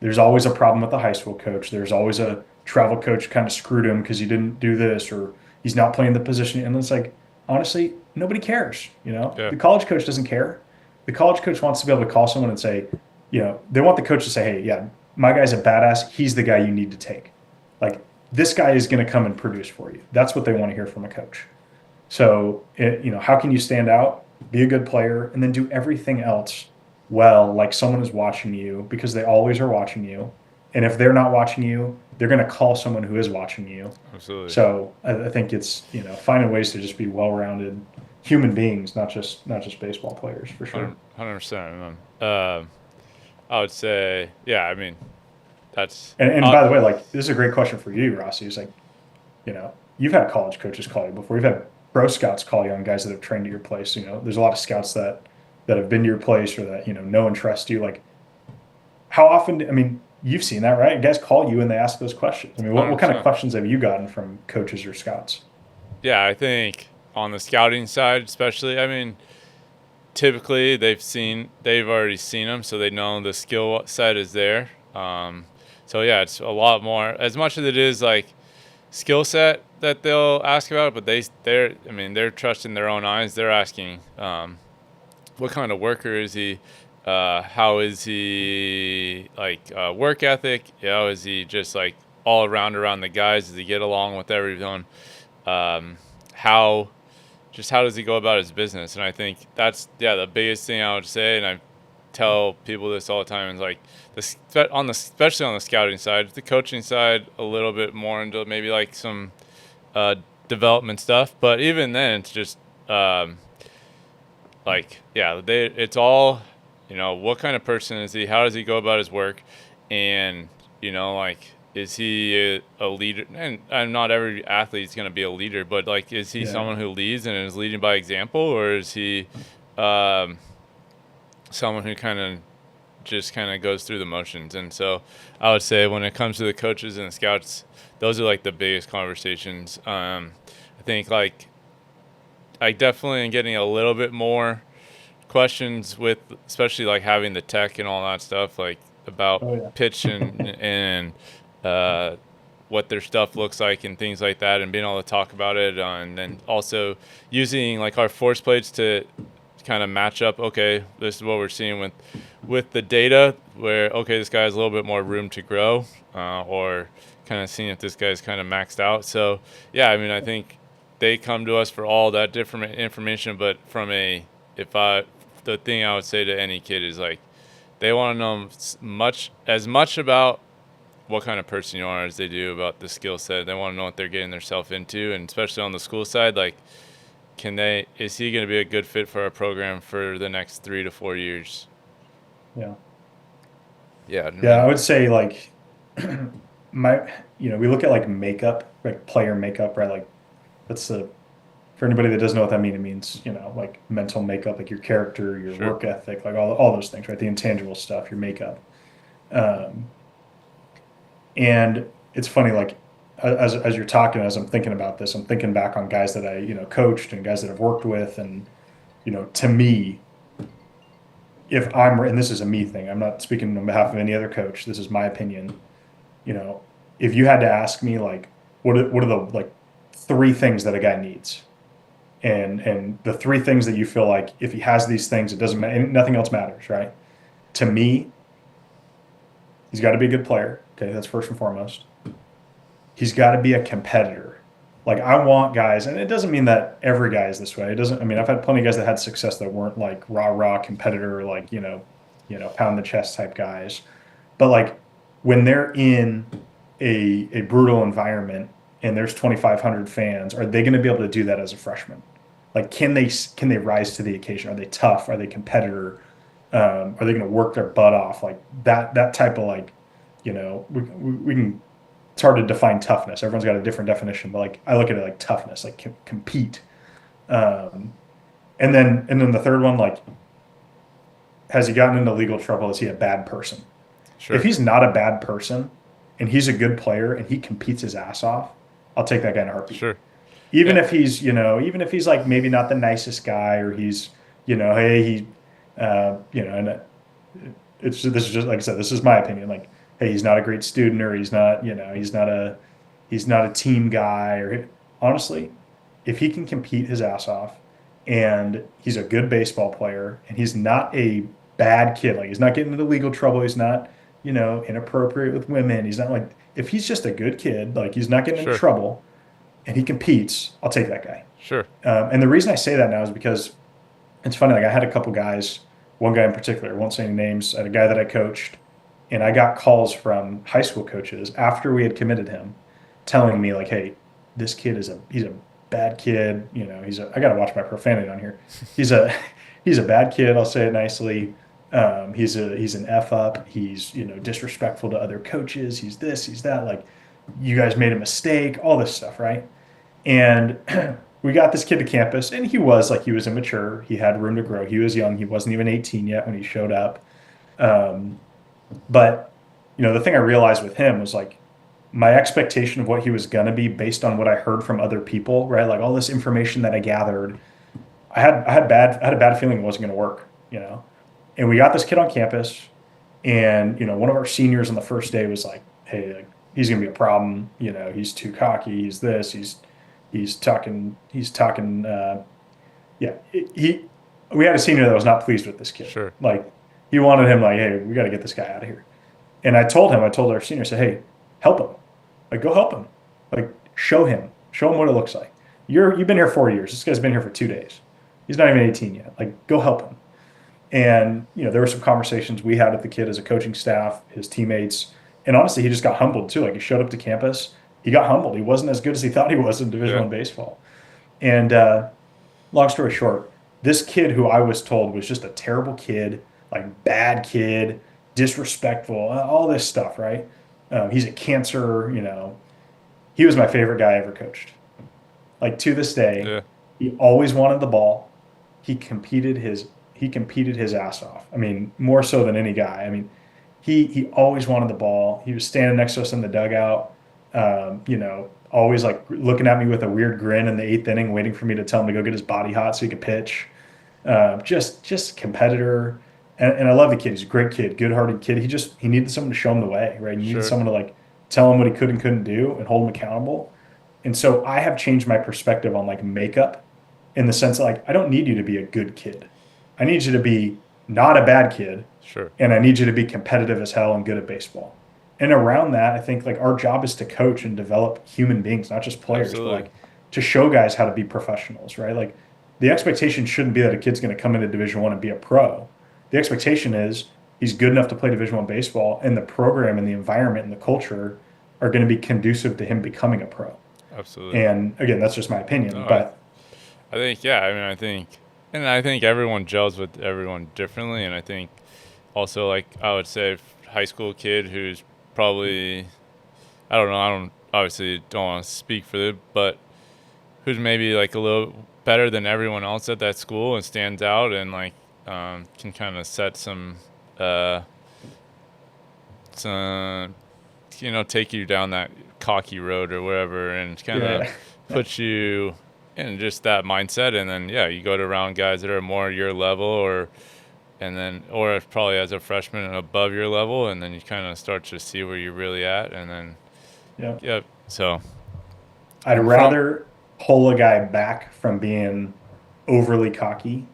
there's always a problem with the high school coach. There's always a travel coach kind of screwed him because he didn't do this or he's not playing the position. And it's like, honestly, nobody cares. Yeah. The college coach doesn't care. The college coach wants to be able to call someone and say, they want the coach to say, hey, yeah, my guy's a badass. He's the guy you need to take. Like this guy is going to come and produce for you. That's what they want to hear from a coach. So, how can you stand out, be a good player, and then do everything else well, like someone is watching you because they always are watching you. And if they're not watching you, they're going to call someone who is watching you. Absolutely. So I think it's, finding ways to just be well-rounded human beings, not just baseball players for sure. 100%. I would say, yeah. I mean, that's And by the way, like this is a great question for you, Rossi. It's like, you've had college coaches call you before. You've had pro scouts call you on guys that have trained at your place. There's a lot of scouts that have been to your place or that know and trust you. Like, how often? I mean, you've seen that, right? Guys call you and they ask those questions. I mean, what kind of 100%. questions have you gotten from coaches or scouts? Yeah, I think on the scouting side, especially, I mean, typically they've already seen them, so they know the skill set is there. So yeah, it's a lot more. As much as it is like skill set that they'll ask about, but they're trusting their own eyes. They're asking, what kind of worker is he? How is he like work ethic? Is he just like all around the guys? Does he get along with everyone? How how does he go about his business? And I think that's the biggest thing I would say. And I tell people this all the time. Is like especially on the scouting side, the coaching side a little bit more into maybe like some development stuff. But even then, it's just it's all what kind of person is he? How does he go about his work? And like is he a leader? And not every athlete is going to be a leader, but like is he Yeah, someone who leads and is leading by example, or is he um, someone who kind of goes through the motions? And so I would say when it comes to the coaches and the scouts, those are like the biggest conversations. I think I definitely am getting a little bit more questions with, especially like having the tech and all that stuff, like about oh yeah, pitch and uh, what their stuff looks like and things like that, and being able to talk about it, and then also using like our force plates to kind of match up. Okay, this is what we're seeing with the data, where okay, this guy has a little bit more room to grow, or kind of seeing if this guy's kind of maxed out. So yeah, I mean, I think they come to us for all that different information, but from a if I the thing I would say to any kid is like they want to know as much about what kind of person you are as they do about the skill set. They want to know what they're getting themselves into, and especially on the school side, like is he going to be a good fit for our program for the next 3 to 4 years? yeah, Yeah, I yeah. I mean, would say like we look at like makeup, like player makeup, right? Like that's the for anybody that doesn't know what that means, it means, like mental makeup, like your character, your sure. work ethic, like all those things, right? The intangible stuff, your makeup. Um, and it's funny, like as you're talking, as I'm thinking about this, I'm thinking back on guys that I, coached and guys that I've worked with. And, to me, and this is a me thing, I'm not speaking on behalf of any other coach. This is my opinion. You know, if you had to ask me like, what are the like three things that a guy needs? And the three things that you feel like if he has these things, it doesn't matter, nothing else matters, right? To me, he's got to be a good player. Okay, that's first and foremost. He's got to be a competitor. Like I want guys, and it doesn't mean that every guy is this way. It doesn't. I mean, I've had plenty of guys that had success that weren't like rah competitor, like pound the chest type guys. But like when they're in a brutal environment and there's 2,500 fans, are they going to be able to do that as a freshman? Like, can they rise to the occasion? Are they tough? Are they competitor? Are they going to work their butt off? Like that type of like, we can. It's hard to define toughness. Everyone's got a different definition, but like I look at it like toughness, like compete. Um, and then the third one, like, has he gotten into legal trouble? Is he a bad person? If Sure. he's not a bad person and he's a good player and he competes his ass off, I'll take that guy in a heartbeat. Sure. Even Yeah. if he's, even if he's like maybe not the nicest guy or he's, hey, and this is just like I said, this is my opinion. Like, hey, he's not a great student or he's not, he's not a team guy or honestly, if he can compete his ass off and he's a good baseball player and he's not a bad kid, like he's not getting into legal trouble, he's not, inappropriate with women, he's not like if he's just a good kid, like he's not getting in Sure. trouble and he competes, I'll take that guy. Sure. And the reason I say that now is because it's funny. Like I had a couple guys, one guy in particular, I won't say any names, I had a guy that I coached, and I got calls from high school coaches after we had committed him, telling me like, "Hey, this kid he's a bad kid. I got to watch my profanity on here. He's a he's a bad kid. I'll say it nicely. He's an f up. He's disrespectful to other coaches. He's this. He's that. Like, you guys made a mistake. All this stuff, right?" And we got this kid to campus, and he was immature. He had room to grow. He was young. He wasn't even 18 yet when he showed up. Um, but the thing I realized with him was like my expectation of what he was gonna be based on what I heard from other people, right? Like all this information that I gathered, I had a bad feeling it wasn't gonna work, And we got this kid on campus, and one of our seniors on the first day was like, "Hey, like, he's gonna be a problem. He's too cocky. He's this. He's talking. He's talking. Yeah, he. We had a senior that was not pleased with this kid. Sure. Like, he wanted him like, hey, we got to get this guy out of here. And I told our senior, I said, hey, help him. Like, go help him. Like, show him what it looks like. You've been here 4 years. This guy's been here for 2 days. He's not even 18 yet. Like, go help him. And there were some conversations we had with the kid as a coaching staff, his teammates, and honestly, he just got humbled too. Like, he showed up to campus, he got humbled. He wasn't as good as he thought he was in Division Yeah. One baseball. And long story short, this kid who I was told was just a terrible kid, like bad kid, disrespectful, all this stuff, right? He's a cancer. He was my favorite guy I ever coached. Like to this day, Yeah. he always wanted the ball. He competed his ass off. I mean, more so than any guy. I mean, he always wanted the ball. He was standing next to us in the dugout, always like looking at me with a weird grin in the eighth inning, waiting for me to tell him to go get his body hot so he could pitch. Just competitor, and I love the kid. He's a great kid, good-hearted kid. He needed someone to show him the way, right? He needed Sure. someone to like tell him what he could and couldn't do and hold him accountable. And so I have changed my perspective on like makeup in the sense that like I don't need you to be a good kid. I need you to be not a bad kid, Sure. and I need you to be competitive as hell and good at baseball. And around that, I think like our job is to coach and develop human beings, not just players, but Absolutely. like to show guys how to be professionals, right? Like the expectation shouldn't be that a kid's going to come into Division One and be a pro. The expectation is he's good enough to play Division One baseball, and the program and the environment and the culture are going to be conducive to him becoming a pro. Absolutely. And again, that's just my opinion, No, but I think, yeah. I mean, I think everyone gels with everyone differently, and I think also, like, I would say, high school kid who's probably, I don't know, I don't obviously don't want to speak for them, but who's maybe like a little better than everyone else at that school and stands out and like can kind of set uh, some, take you down that cocky road or whatever, and kind of yeah, put you in just that mindset, and then yeah, you go to around guys that are more your level, or probably as a freshman and above your level, and then you kind of start to see where you're really at, and then yeah. yeah. So I'd from rather pull a guy back from being overly cocky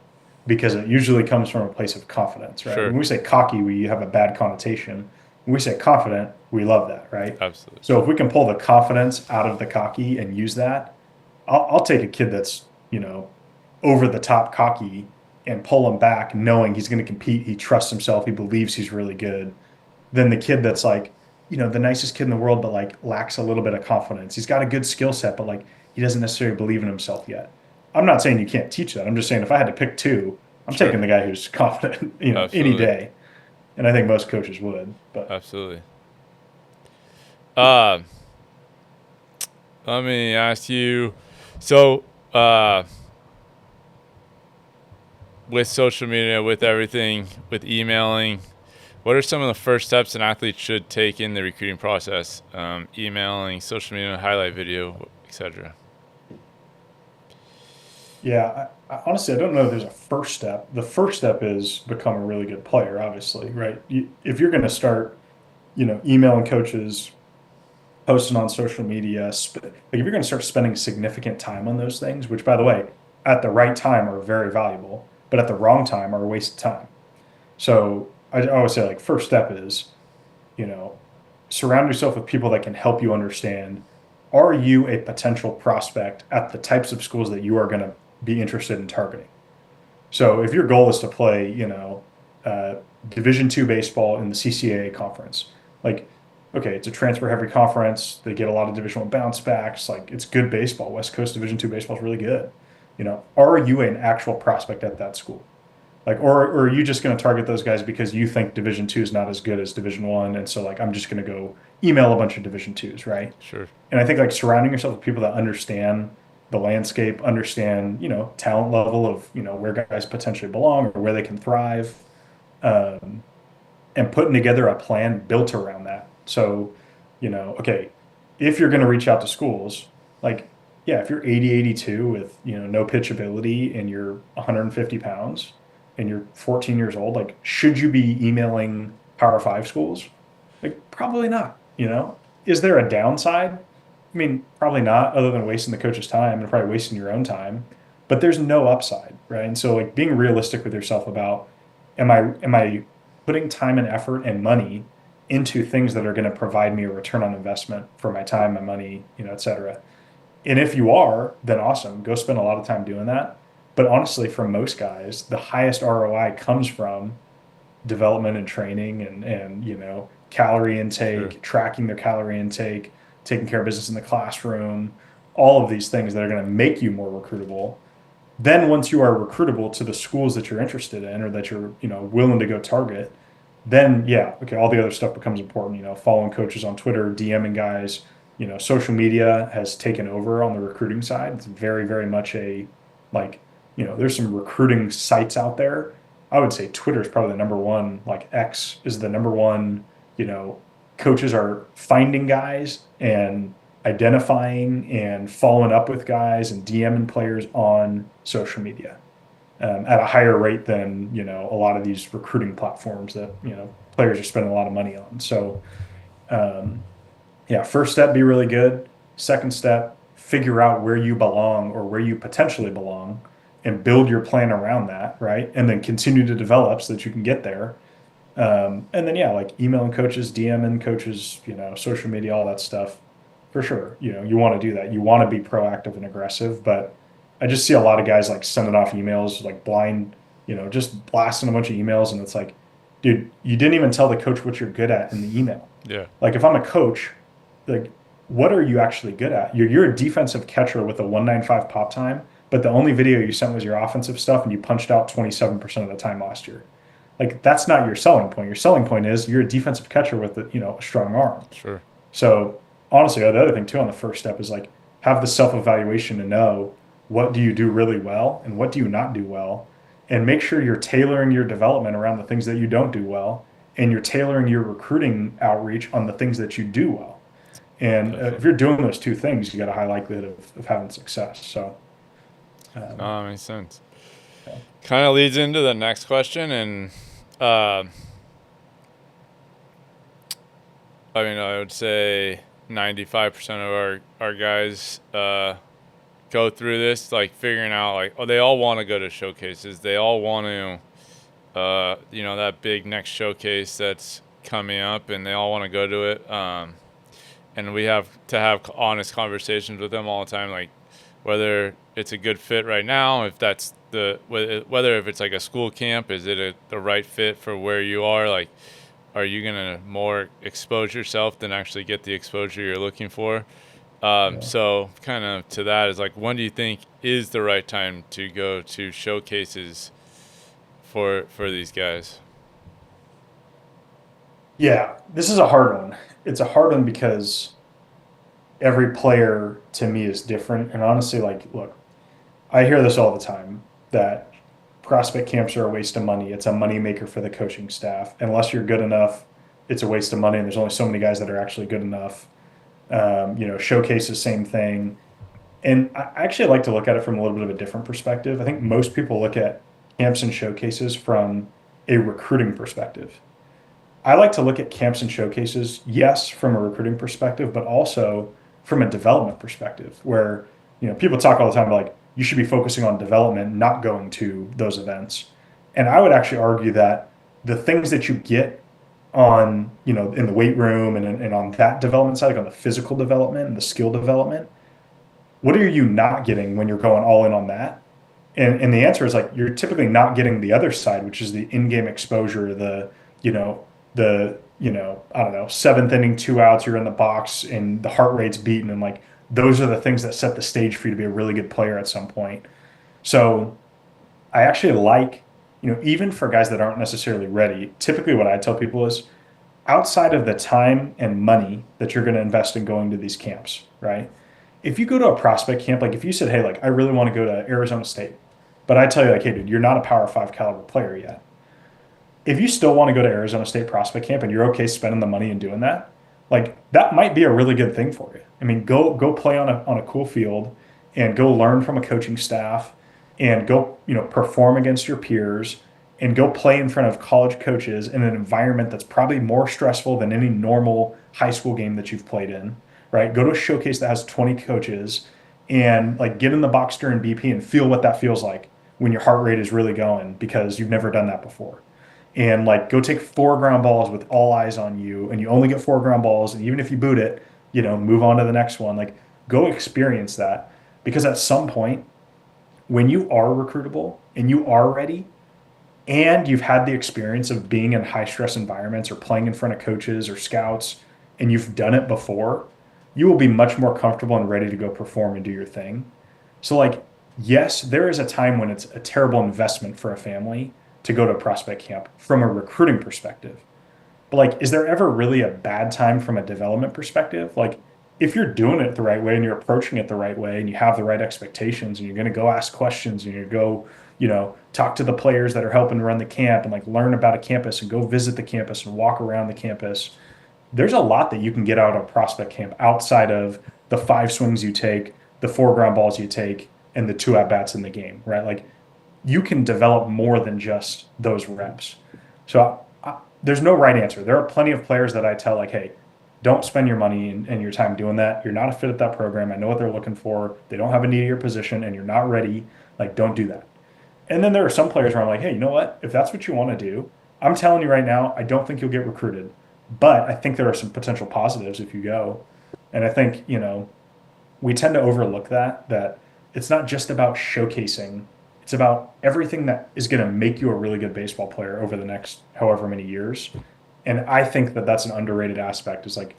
because it usually comes from a place of confidence, right? sure, When we say cocky, we have a bad connotation. When we say confident, we love that, right? absolutely, So if we can pull the confidence out of the cocky and use that, I'll take a kid that's, over the top cocky and pull him back knowing he's going to compete. He trusts himself. He believes he's really good than the kid that's like, the nicest kid in the world, but like lacks a little bit of confidence. He's got a good skill set, but like he doesn't necessarily believe in himself yet. I'm not saying you can't teach that. I'm just saying if I had to pick two, I'm sure, taking the guy who's confident, any absolutely, day. And I think most coaches would. But absolutely. Uh, Let me ask you. So, with social media, with everything, with emailing, What are some of the first steps an athlete should take in the recruiting process? Emailing, social media, highlight video, etc. Yeah, honestly, I don't know if there's a first step. The first step is become a really good player, obviously, right? If you're going to start, emailing coaches, posting on social media, like if you're going to start spending significant time on those things, which by the way, at the right time are very valuable, but at the wrong time are a waste of time. So I always say like first step is, you know, surround yourself with people that can help you understand, are you a potential prospect at the types of schools that you are going to be interested in targeting? So if your goal is to play, uh, Division II baseball in the CCAA conference, like, okay, it's a transfer heavy conference. They get a lot of Division I bounce backs. Like, it's good baseball. West Coast Division II baseball is really good. Are you an actual prospect at that school? Like, or are you just going to target those guys because you think Division II is not as good as Division I, and so like I'm just going to go email a bunch of Division IIs, right? Sure. And I think like surrounding yourself with people that understand the landscape, understand, talent level of, where guys potentially belong or where they can thrive, um, and putting together a plan built around that. So, okay, if you're going to reach out to schools, like, yeah, if you're 80, 82 with, no pitch ability and you're 150 pounds and you're 14 years old, like, should you be emailing Power 5 schools? Like, probably not, Is there a downside? I mean, probably not, other than wasting the coach's time and probably wasting your own time. But there's no upside, right? And so, like, being realistic with yourself about, am I putting time and effort and money into things that are going to provide me a return on investment for my time, my money, et cetera. And if you are, then awesome. Go spend a lot of time doing that. But honestly, for most guys, the highest ROI comes from development and training and calorie Sure. intake, tracking their calorie intake, taking care of business in the classroom, all of these things that are going to make you more recruitable. Then once you are recruitable to the schools that you're interested in or that you're, willing to go target, then yeah, okay, all the other stuff becomes important, following coaches on Twitter, DMing guys, social media has taken over on the recruiting side. It's very, very much like, there's some recruiting sites out there. I would say Twitter is probably the number one, like X is the number one, you know, coaches are finding guys and identifying and following up with guys and DMing players on social media, at a higher rate than a lot of these recruiting platforms that players are spending a lot of money on. So um, yeah, first step, be really good. Second step, figure out where you belong or where you potentially belong and build your plan around that, right? And then continue to develop so that you can get there. And then, yeah, like emailing coaches, DMing coaches, social media, all that stuff, for sure. You want to do that. You want to be proactive and aggressive. But I just see a lot of guys like sending off emails like blind, just blasting a bunch of emails. And it's like, dude, you didn't even tell the coach what you're good at in the email. Yeah. Like if I'm a coach, like what are you actually good at? You're a defensive catcher with a 195 pop time, but the only video you sent was your offensive stuff and you punched out 27% of the time last year. Like that's not your selling point. Your selling point is you're a defensive catcher with a strong arm. Sure. So honestly, the other thing too on the first step is like have the self-evaluation to know what do you do really well and what do you not do well, and make sure you're tailoring your development around the things that you don't do well, and you're tailoring your recruiting outreach on the things that you do well. And if Definitely. you're doing those two things, you got a high likelihood of having success. So, um, No, that makes sense. yeah. Kind of leads into the next question, and uh, I mean, I would say 95% of our guys go through this, like figuring out, like, oh, they all want to go to showcases. They all want to, that big next showcase that's coming up, and they all want to go to it. And we have to have honest conversations with them all the time, like whether it's a good fit right now, if that's whether if it's like a school camp, is it the right fit for where you are, like are you gonna more expose yourself than actually get the exposure you're looking for? Yeah. So kind of to that is like, when do you think is the right time to go to showcases for these guys? Yeah, this is a hard one. It's a hard one because every player to me is different. And honestly, like, look, I hear this all the time that prospect camps are a waste of money. It's a money maker for the coaching staff. Unless you're good enough, it's a waste of money. And there's only so many guys that are actually good enough. Showcases, same thing. And I actually like to look at it from a little bit of a different perspective. I think most people look at camps and showcases from a recruiting perspective. I like to look at camps and showcases, yes, from a recruiting perspective, but also from a development perspective, where people talk all the time like you should be focusing on development, not going to those events. And I would actually argue that the things that you get on, in the weight room and on that development side, like on the physical development and the skill development, what are you not getting when you're going all in on that? And the answer is like you're typically not getting the other side, which is the in-game exposure, you know, I don't know, seventh inning, 2 outs, you're in the box and the heart rate's beating, and like those are the things that set the stage for you to be a really good player at some point. So I actually like, even for guys that aren't necessarily ready, typically what I tell people is outside of the time and money that you're going to invest in going to these camps, right? If you go to a prospect camp, like if you said, hey, like I really want to go to Arizona State, but I tell you, like, hey, dude, you're not a Power Five caliber player yet. If you still want to go to Arizona State prospect camp and you're okay spending the money and doing that, like that might be a really good thing for you. I mean, go play on a cool field and go learn from a coaching staff and go, perform against your peers and go play in front of college coaches in an environment that's probably more stressful than any normal high school game that you've played in, right? Go to a showcase that has 20 coaches and like get in the box during BP and feel what that feels like when your heart rate is really going because you've never done that before. And like go take 4 ground balls with all eyes on you and you only get 4 ground balls, and even if you boot it, move on to the next one. Like go experience that, because at some point when you are recruitable and you are ready and you've had the experience of being in high stress environments or playing in front of coaches or scouts and you've done it before, you will be much more comfortable and ready to go perform and do your thing. So like, yes, there is a time when it's a terrible investment for a family to go to a prospect camp from a recruiting perspective. But like, is there ever really a bad time from a development perspective? Like, if you're doing it the right way and you're approaching it the right way and you have the right expectations and you're going to go ask questions and you go, talk to the players that are helping run the camp and like learn about a campus and go visit the campus and walk around the campus, there's a lot that you can get out of prospect camp outside of the 5 swings you take, the 4 ground balls you take, and the 2 at bats in the game, right? Like you can develop more than just those reps. So there's no right answer. There are plenty of players that I tell like, hey, don't spend your money and your time doing that. You're not a fit at that program. I know what they're looking for. They don't have a need of your position and you're not ready. Like, don't do that. And then there are some players where I'm like, hey, you know what? If that's what you want to do, I'm telling you right now, I don't think you'll get recruited. But I think there are some potential positives if you go. And I think, we tend to overlook that it's not just about showcasing. It's about everything that is going to make you a really good baseball player over the next however many years. And I think that that's an underrated aspect, is like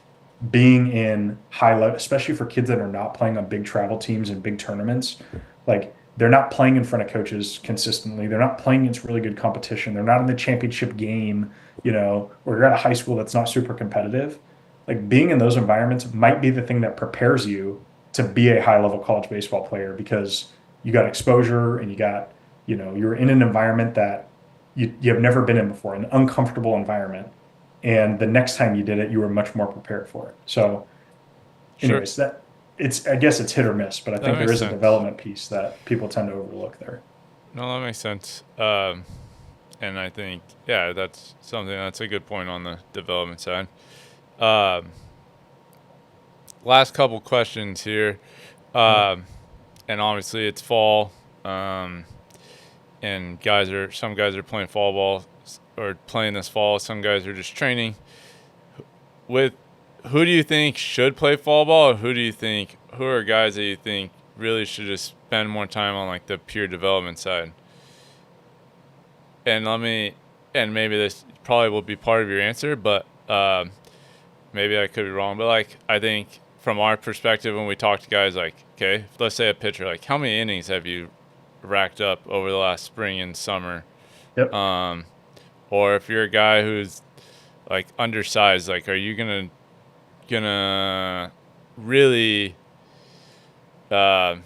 being in high level, especially for kids that are not playing on big travel teams and big tournaments. Like they're not playing in front of coaches consistently. They're not playing against really good competition. They're not in the championship game, or you're at a high school that's not super competitive. Like being in those environments might be the thing that prepares you to be a high level college baseball player, because you got exposure and you're in an environment that you have never been in before, an uncomfortable environment. And the next time you did it, you were much more prepared for it. So Sure. anyways, I guess it's hit or miss, but I That think there makes is a sense. development piece that people tend to overlook there. No, that makes sense. And I think, yeah, that's a good point on the development side. Um, Last couple questions here. Yeah. Um, and obviously it's fall. And some guys are playing fall ball or playing this fall. Some guys are just training. With who do you think should play fall ball, or who are guys that you think really should just spend more time on like the pure development side? And and maybe this probably will be part of your answer, but maybe I could be wrong. But like, I think from our perspective, when we talk to guys, like, okay, let's say a pitcher, like, how many innings have you racked up over the last spring and summer? Yep. Um, or if you're a guy who's like undersized, like, are you gonna really uh,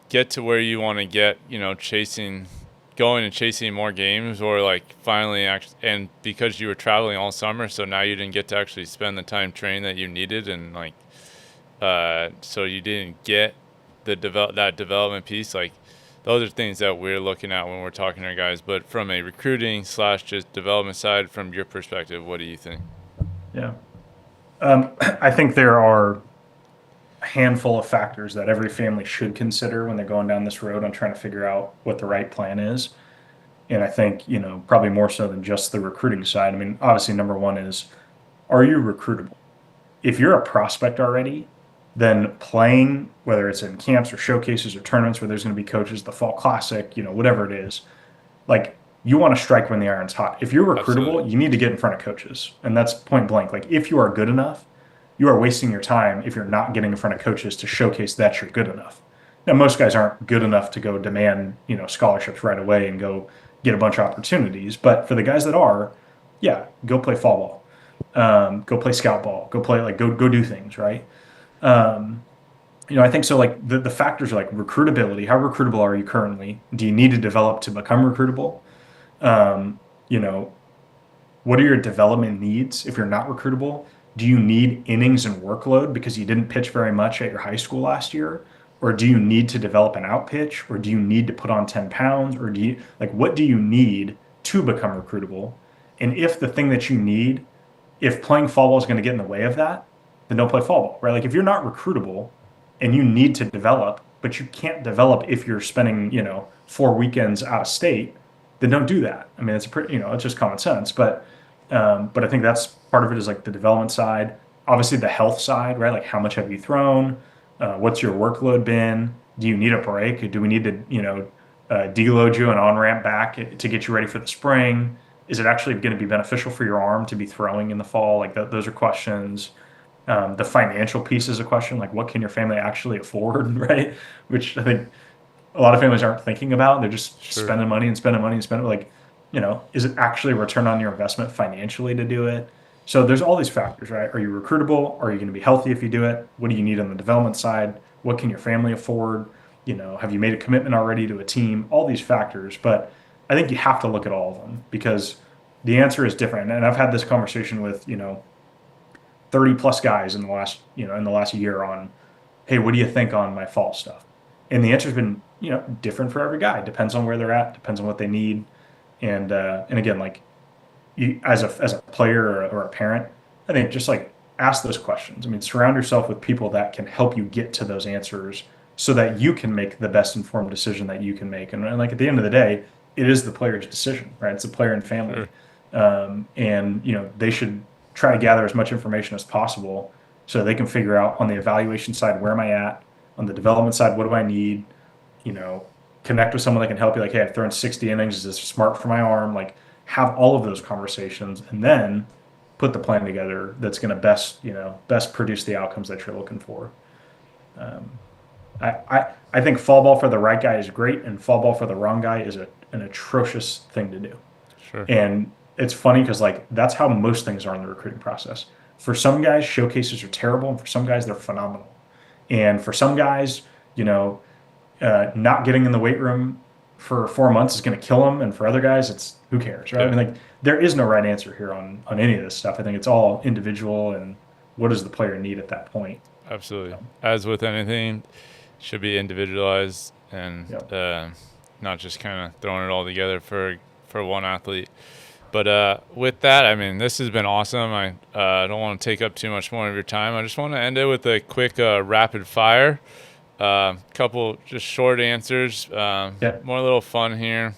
get to where you want to get? Chasing going and chasing more games, or like finally and because you were traveling all summer, so now you didn't get to actually spend the time training that you needed, and like so you didn't get that development piece. Like those are things that we're looking at when we're talking to our guys. But from a recruiting slash just development side, from your perspective, what do you think? Yeah. I think there are a handful of factors that every family should consider when they're going down this road on trying to figure out what the right plan is. And I think, probably more so than just the recruiting side. I mean, obviously, number one is, are you recruitable? If you're a prospect already, then playing, whether it's in camps or showcases or tournaments where there's going to be coaches, the fall classic, whatever it is, like you want to strike when the iron's hot. If you're Absolutely. recruitable, you need to get in front of coaches. And that's point blank. Like if you are good enough, you are wasting your time if you're not getting in front of coaches to showcase that you're good enough. Now, most guys aren't good enough to go demand, scholarships right away and go get a bunch of opportunities. But for the guys that are, yeah, go play fall ball, go play scout ball, go play like go do things, right? I think so. Like the factors are like recruitability. How recruitable are you currently? Do you need to develop to become recruitable? Um, you know, what are your development needs if you're not recruitable? Do you need innings and workload because you didn't pitch very much at your high school last year? Or do you need to develop an out pitch? Or do you need to put on 10 pounds? Or what do you need to become recruitable? And if the thing that you need, if playing fall ball is going to get in the way of that, then don't play fall ball, right? Like if you're not recruitable and you need to develop, but you can't develop if you're spending, 4 weekends out of state, then don't do that. I mean, it's a pretty, it's just common sense. But I think that's part of it is like the development side, obviously the health side, right? Like how much have you thrown? What's your workload been? Do you need a break? Do we need to, deload you and on ramp back to get you ready for the spring? Is it actually going to be beneficial for your arm to be throwing in the fall? Like those are questions. The financial piece is a question, like what can your family actually afford, right? Which I think a lot of families aren't thinking about. They're just Sure. spending money and spending money and spending like, is it actually a return on your investment financially to do it? So there's all these factors, right? Are you recruitable? Are you going to be healthy if you do it? What do you need on the development side? What can your family afford? Have you made a commitment already to a team? All these factors, but I think you have to look at all of them because the answer is different. And I've had this conversation with, 30 plus guys in the last year on, hey, what do you think on my fall stuff? And the answer's been, different for every guy. Depends on where they're at, depends on what they need. And again, like you, as a player or a parent, I think just like ask those questions. I mean, surround yourself with people that can help you get to those answers so that you can make the best informed decision that you can make. And like at the end of the day, it is the player's decision, right? It's the player and family. Sure. And they should try to gather as much information as possible so they can figure out on the evaluation side, where am I at? On the development side, what do I need? You know, connect with someone that can help you. Like, hey, I've thrown 60 innings. Is this smart for my arm? Like, have all of those conversations and then put the plan together that's going to best produce the outcomes that you're looking for. Um, I think fall ball for the right guy is great, and fall ball for the wrong guy is an atrocious thing to do. Sure. And it's funny because like that's how most things are in the recruiting process. For some guys, showcases are terrible, and for some guys, they're phenomenal. And for some guys, you know, not getting in the weight room for 4 months is going to kill them, and for other guys, it's who cares, right? I Yeah. mean, like there is no right answer here on any of this stuff. I think it's all individual, and what does the player need at that point? Absolutely. So, As with anything, should be individualized and yeah, not just kind of throwing it all together for one athlete. But with that, I mean, this has been awesome. I don't want to take up too much more of your time. I just want to end it with a quick rapid fire. Couple just short answers. yeah. More little fun here.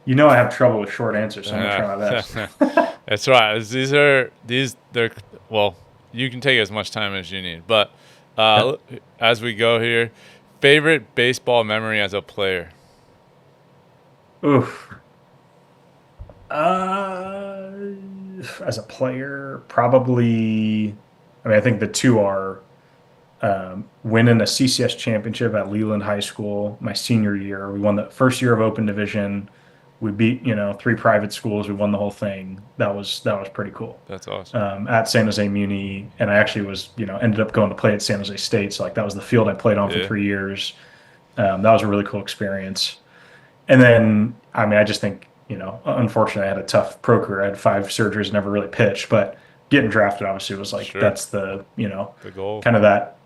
I have trouble with short answers, so I'm gonna try my best. That's right. They're well. You can take as much time as you need. But Yep. as we go here, favorite baseball memory as a player. Oof. Uh, as a player, probably. I mean, I think the two are winning a CCS championship at Leland High School my senior year. We won the first year of Open Division. We beat, three private schools. We won the whole thing. That was pretty cool. That's awesome. At San Jose Muni, and I actually was, ended up going to play at San Jose State. So like that was the field I played on for Yeah. 3 years. That was a really cool experience. And then, I mean, I just think, unfortunately, I had a tough pro career. I had 5 surgeries, never really pitched, but getting drafted obviously was like, Sure. that's The goal. kind of that.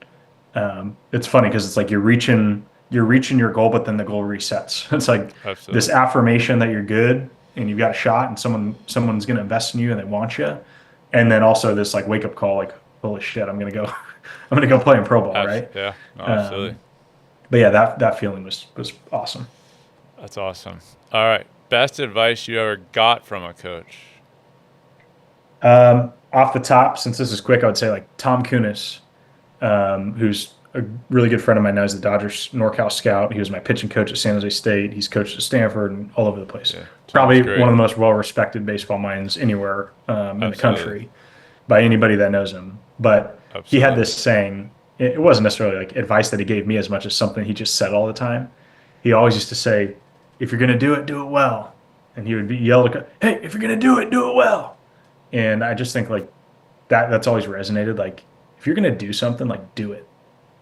It's funny because it's like you're reaching your goal, but then the goal resets. It's like this Absolutely. affirmation that you're good and you've got a shot and someone's going to invest in you and they want you. And then also this like wake up call, like, holy shit, I'm going to go, I'm going to go play in pro ball. Right. Yeah. No, absolutely. Um, but yeah, that feeling was awesome. That's awesome. All right. Best advice you ever got from a coach? Off the top, since this is quick, I would say like Tom Kunis, who's a really good friend of mine now. He's the Dodgers NorCal scout. He was my pitching coach at San Jose State. He's coached at Stanford and all over the place. Yeah. Tom's Probably one great. of the most well-respected baseball minds anywhere in the Absolutely. country by anybody that knows him. But he had Absolutely. this saying. It wasn't necessarily like advice that he gave me as much as something he just said all the time. He always used to say, "If you're going to do it well." And he would be yelled, "Hey, if you're going to do it well." And I just think like that's always resonated. Like if you're gonna do something, like do it.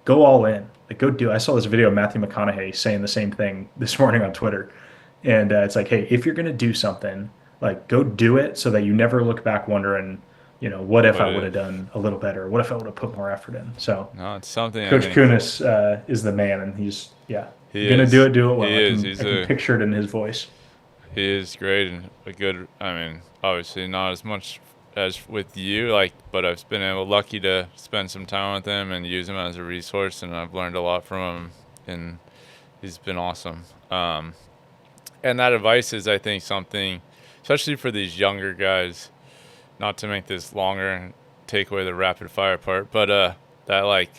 Go all in. Like go do it. I saw this video of Matthew McConaughey saying the same thing this morning on Twitter. And it's like, hey, if you're gonna do something, like go do it so that you never look back wondering, what if What I would if? have done a little better? What if I would have put more effort in? So No, it's something I Coach think Kunis is the man, and he's yeah. If he you're gonna is. do it well. He I is. can He's I can a picture it in his voice. he is great and a good. I mean, obviously not as much as with you, like, but I've been able lucky to spend some time with him and use him as a resource, and I've learned a lot from him, and he's been awesome. And that advice is, I think, something, especially for these younger guys. Not to make this longer and take away the rapid fire part, but that like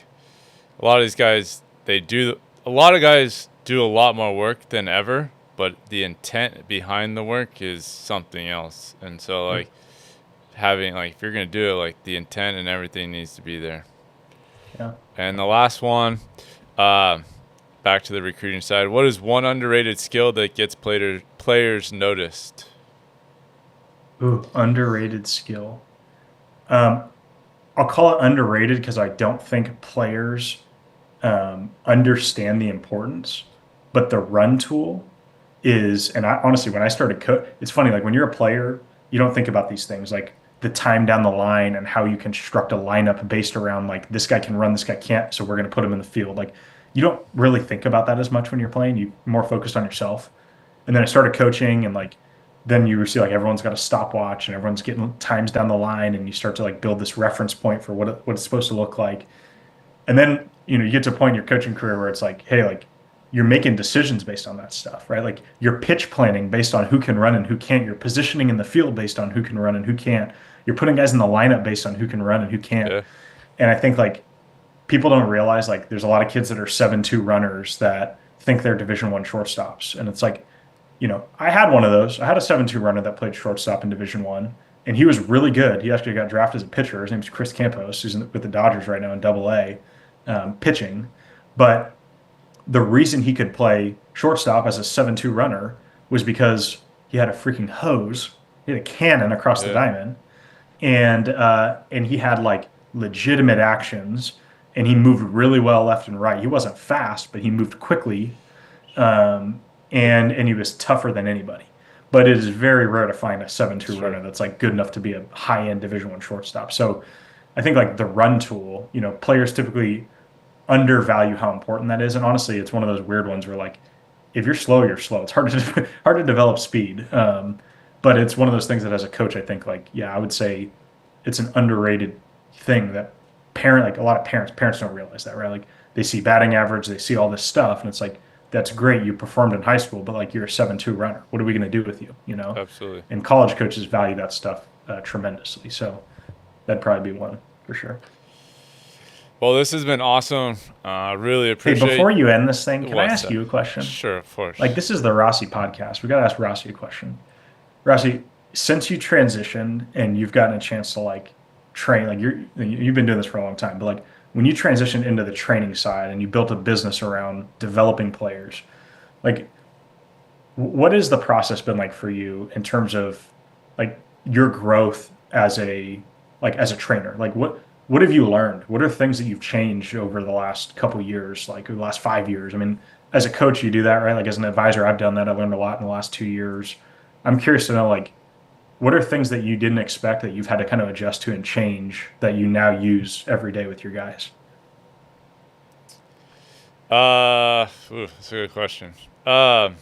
a lot of these guys, they do a lot of guys do a lot more work than ever, but the intent behind the work is something else. And so like having like if you're gonna do it, like the intent and everything needs to be there. Yeah. And the last one, uh, back to the recruiting side, what is one underrated skill that gets players noticed? Ooh, underrated skill. Um, I'll call it underrated because I don't think players understand the importance. But the run tool is, and I honestly, when I started it's funny, like when you're a player, you don't think about these things like the time down the line and how you construct a lineup based around like this guy can run, this guy can't, so we're going to put him in the field. Like you don't really think about that as much when you're playing. You're more focused on yourself. And then I started coaching and like then you see like everyone's got a stopwatch and everyone's getting times down the line and you start to like build this reference point for what it's supposed to look like. And then, you get to a point in your coaching career where it's like, hey, like you're making decisions based on that stuff, right? Like you're pitch planning based on who can run and who can't. You're positioning in the field based on who can run and who can't. You're putting guys in the lineup based on who can run and who can't. Yeah, And I think like people don't realize like there's a lot of kids that are 7-2 runners that think they're Division 1 shortstops. And it's like, I had one of those. I had a 7-2 runner that played shortstop in Division 1, and he was really good. He actually got drafted as a pitcher. His name's Chris Campos, who's with the Dodgers right now in Double-A, pitching. But the reason he could play shortstop as a 7-2 runner was because he had a freaking hose. He had a cannon across the yeah, diamond, and he had like legitimate actions, and he moved really well left and right. He wasn't fast, but he moved quickly, and he was tougher than anybody. But it is very rare to find a it's 7-2 true. runner that's like good enough to be a high-end Division 1 shortstop. So I think like the run tool, players typically undervalue how important that is. And honestly, it's one of those weird ones where like if you're slow, you're slow. It's hard to hard to develop speed. But it's one of those things that as a coach, I think like yeah, I would say it's an underrated thing that like a lot of parents don't realize that, right? Like they see batting average, they see all this stuff, and it's like that's great. You performed in high school, but like you're a 7-2 runner. What are we going to do with you? Absolutely. And college coaches value that stuff tremendously. So that'd probably be one for sure. Well, this has been awesome. Really Hey, appreciate before you end this thing, can I what's ask that? you a question? Sure, of Like course. this is the Rossi podcast. We got to ask Rossi a question. Rossi, since you transitioned and you've gotten a chance to like train, like you've been doing this for a long time, but like when you transitioned into the training side and you built a business around developing players, like what has the process been like for you in terms of like your growth as a trainer? Like what have you learned? What are things that you've changed over the last couple years, like the last 5 years? I mean, as a coach, you do that, right? Like as an advisor, I've done that. I've learned a lot in the last 2 years. I'm curious to know, like, what are things that you didn't expect that you've had to kind of adjust to and change that you now use every day with your guys? That's a good question. Um,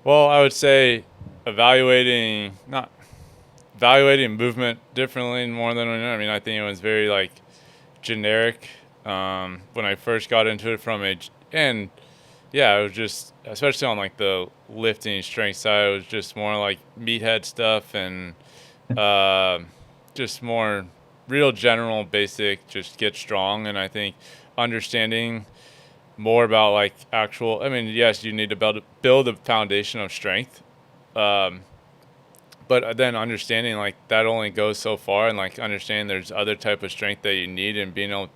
well, I would say not evaluating movement differently more than I mean. I think it was very like generic when I first got into it and yeah, it was just especially on like the lifting strength side, it was just more like meathead stuff and uh, just more real general basic, just get strong. And I think understanding more about like actual. I mean, yes, you need to build a foundation of strength, um, but then understanding like that only goes so far, and like understanding there's other type of strength that you need, and being able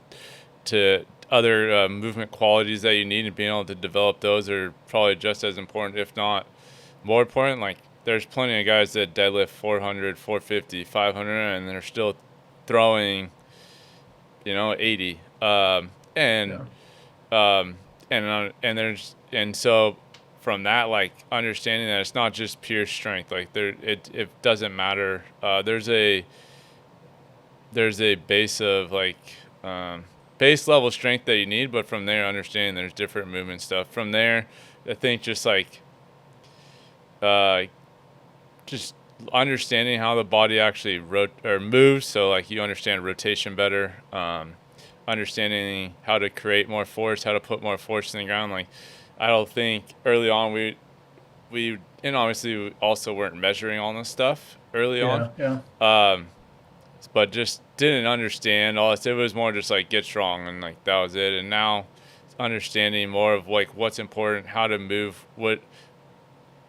to other movement qualities that you need, and being able to develop those are probably just as important, if not more important. Like there's plenty of guys that deadlift 400, 450, 500, and they're still throwing, 80. Yeah. Um, and so from that, like understanding that it's not just pure strength. Like it doesn't matter. There's a base of like base level strength that you need, but from there, understanding there's different movement stuff. From there, I think just like uh, just understanding how the body actually moves. So like you understand rotation better. Understanding how to create more force, how to put more force in the ground. Like I don't think early on we and obviously we also weren't measuring all this stuff early on. Yeah. Yeah. Um, but just didn't understand all this. It was more just like get strong and like that was it. And now understanding more of like what's important, how to move,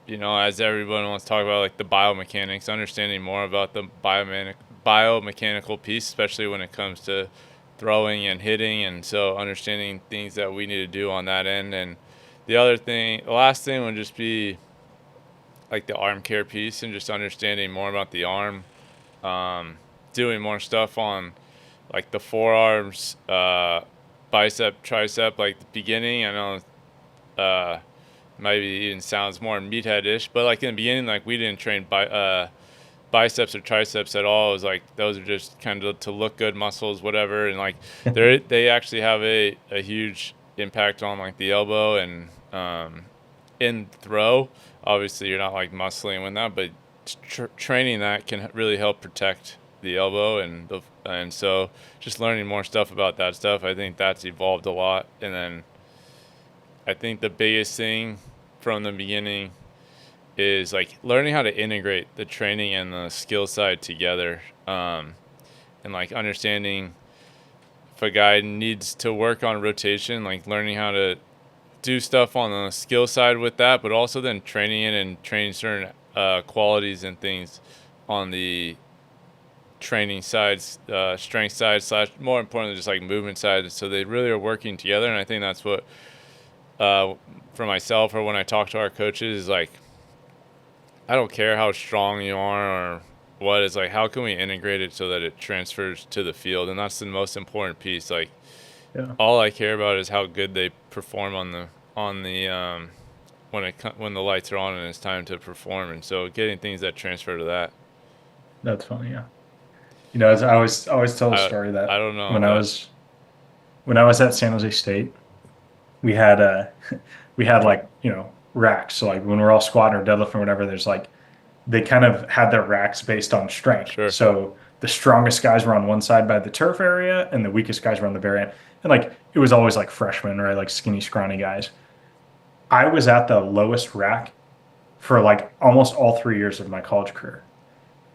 as everyone wants to talk about like the biomechanics, understanding more about the biomechanical piece, especially when it comes to throwing and hitting. And so understanding things that we need to do on that end. And the last thing would just be like the arm care piece and just understanding more about the arm, doing more stuff on like the forearms, bicep, tricep, like the beginning. I know, maybe even sounds more meathead-ish, but like in the beginning, like we didn't train biceps or triceps at all. It was like those are just kind of to look good muscles, whatever. And like they actually have a huge impact on like the elbow and in throw. Obviously, you're not like muscling with that, but training that can really help protect the elbow and so just learning more stuff about that stuff. I think that's evolved a lot. And then I think the biggest thing from the beginning is like learning how to integrate the training and the skill side together, and like understanding if a guy needs to work on rotation, like learning how to do stuff on the skill side with that, but also then training it and training certain qualities and things on the training sides, strength side slash more importantly just like movement side. So they really are working together, and I think that's what for myself or when I talk to our coaches is like I don't care how strong you are or what, is like how can we integrate it so that it transfers to the field, and that's the most important piece. Like Yeah. all I care about is how good they perform on the when the lights are on and it's time to perform, and so getting things that transfer to that. That's funny. Yeah. I always tell the I story I that don't know when I that. was when I was at San Jose State, we had we had like, racks. So like when we're all squatting or deadlifting or whatever, there's like they kind of had their racks based on strength. Sure, So the strongest guys were on one side by the turf area, and the weakest guys were on the very end. And like it was always like freshmen, right? Like skinny, scrawny guys. I was at the lowest rack for like almost all 3 years of my college career.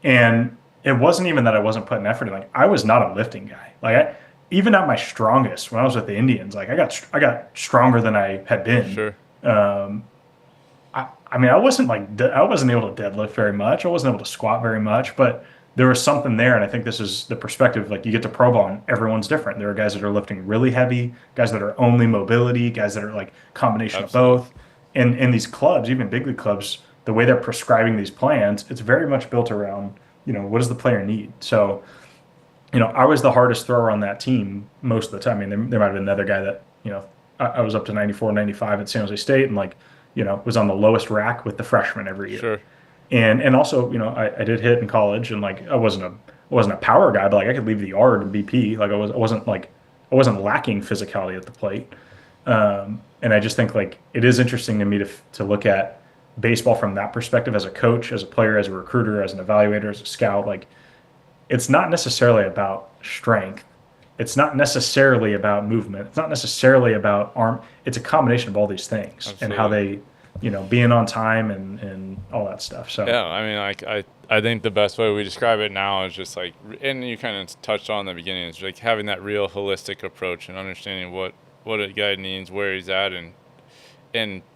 And it wasn't even that I wasn't putting effort in. Like I was not a lifting guy. Even at my strongest, when I was with the Indians, like I got stronger than I had been. sure, Um, I mean, I wasn't able to deadlift very much. I wasn't able to squat very much, but there was something there. And I think this is the perspective. Like you get to pro ball, and everyone's different. There are guys that are lifting really heavy, guys that are only mobility, guys that are like combination of absolutely, both. And in these clubs, even big league clubs, the way they're prescribing these plans, it's very much built around, what does the player need? So, I was the hardest thrower on that team most of the time. I mean, there might have been another guy that, I was up to 94, 95 at San Jose State, and like, was on the lowest rack with the freshmen every year. Sure. And also, I did hit in college, and like I wasn't a power guy, but like I could leave the yard and BP. Like I wasn't lacking physicality at the plate. And I just think like it is interesting to me to look at baseball from that perspective as a coach, as a player, as a recruiter, as an evaluator, as a scout. Like it's not necessarily about strength. It's not necessarily about movement. It's not necessarily about arm. It's a combination of all these things and how Absolutely. they, being on time and all that stuff. So Yeah, I mean, like I think the best way we describe it now is just like, and you kind of touched on in the beginning, is like having that real holistic approach and understanding what a guy needs, where he's at, and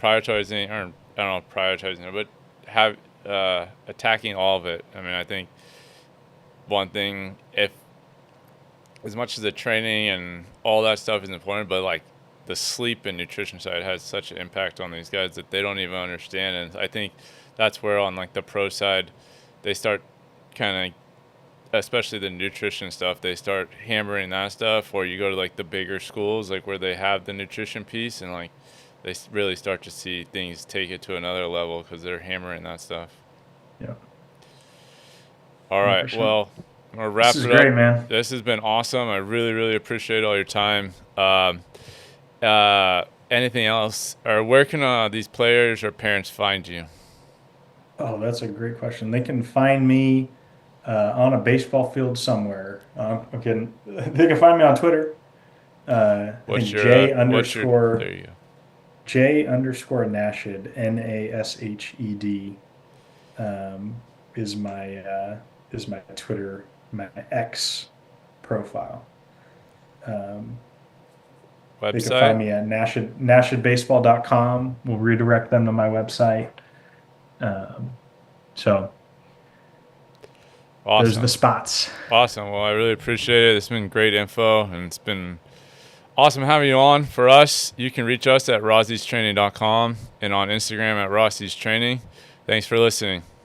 prioritizing, or I don't know, prioritizing it, but have attacking all of it. I mean, I think one thing, if as much as the training and all that stuff is important, but like the sleep and nutrition side has such an impact on these guys that they don't even understand. And I think that's where on like the pro side, they start kind of, especially the nutrition stuff, they start hammering that stuff. Or you go to like the bigger schools, like where they have the nutrition piece, and like they really start to see things take it to another level because they're hammering that stuff. yeah, All right, 100%. well, I'm gonna This wrap is it up. great, man. This has been awesome. I really, really appreciate all your time. Anything else, or where can these players or parents find you? Oh, that's a great question. They can find me on a baseball field somewhere. I'm kidding. They can find me on Twitter. I What's think your there you go. J_Nashed, Nashed, is my Twitter, my X profile. Um, they can Website? find me at nashedbaseball.com. We'll redirect them to my website. Um, so those are the Awesome. spots. Awesome. Well, I really appreciate it. It's been great info, and it's been awesome having you on. For us, you can reach us at rossistraining.com and on Instagram at rossistraining. Thanks for listening.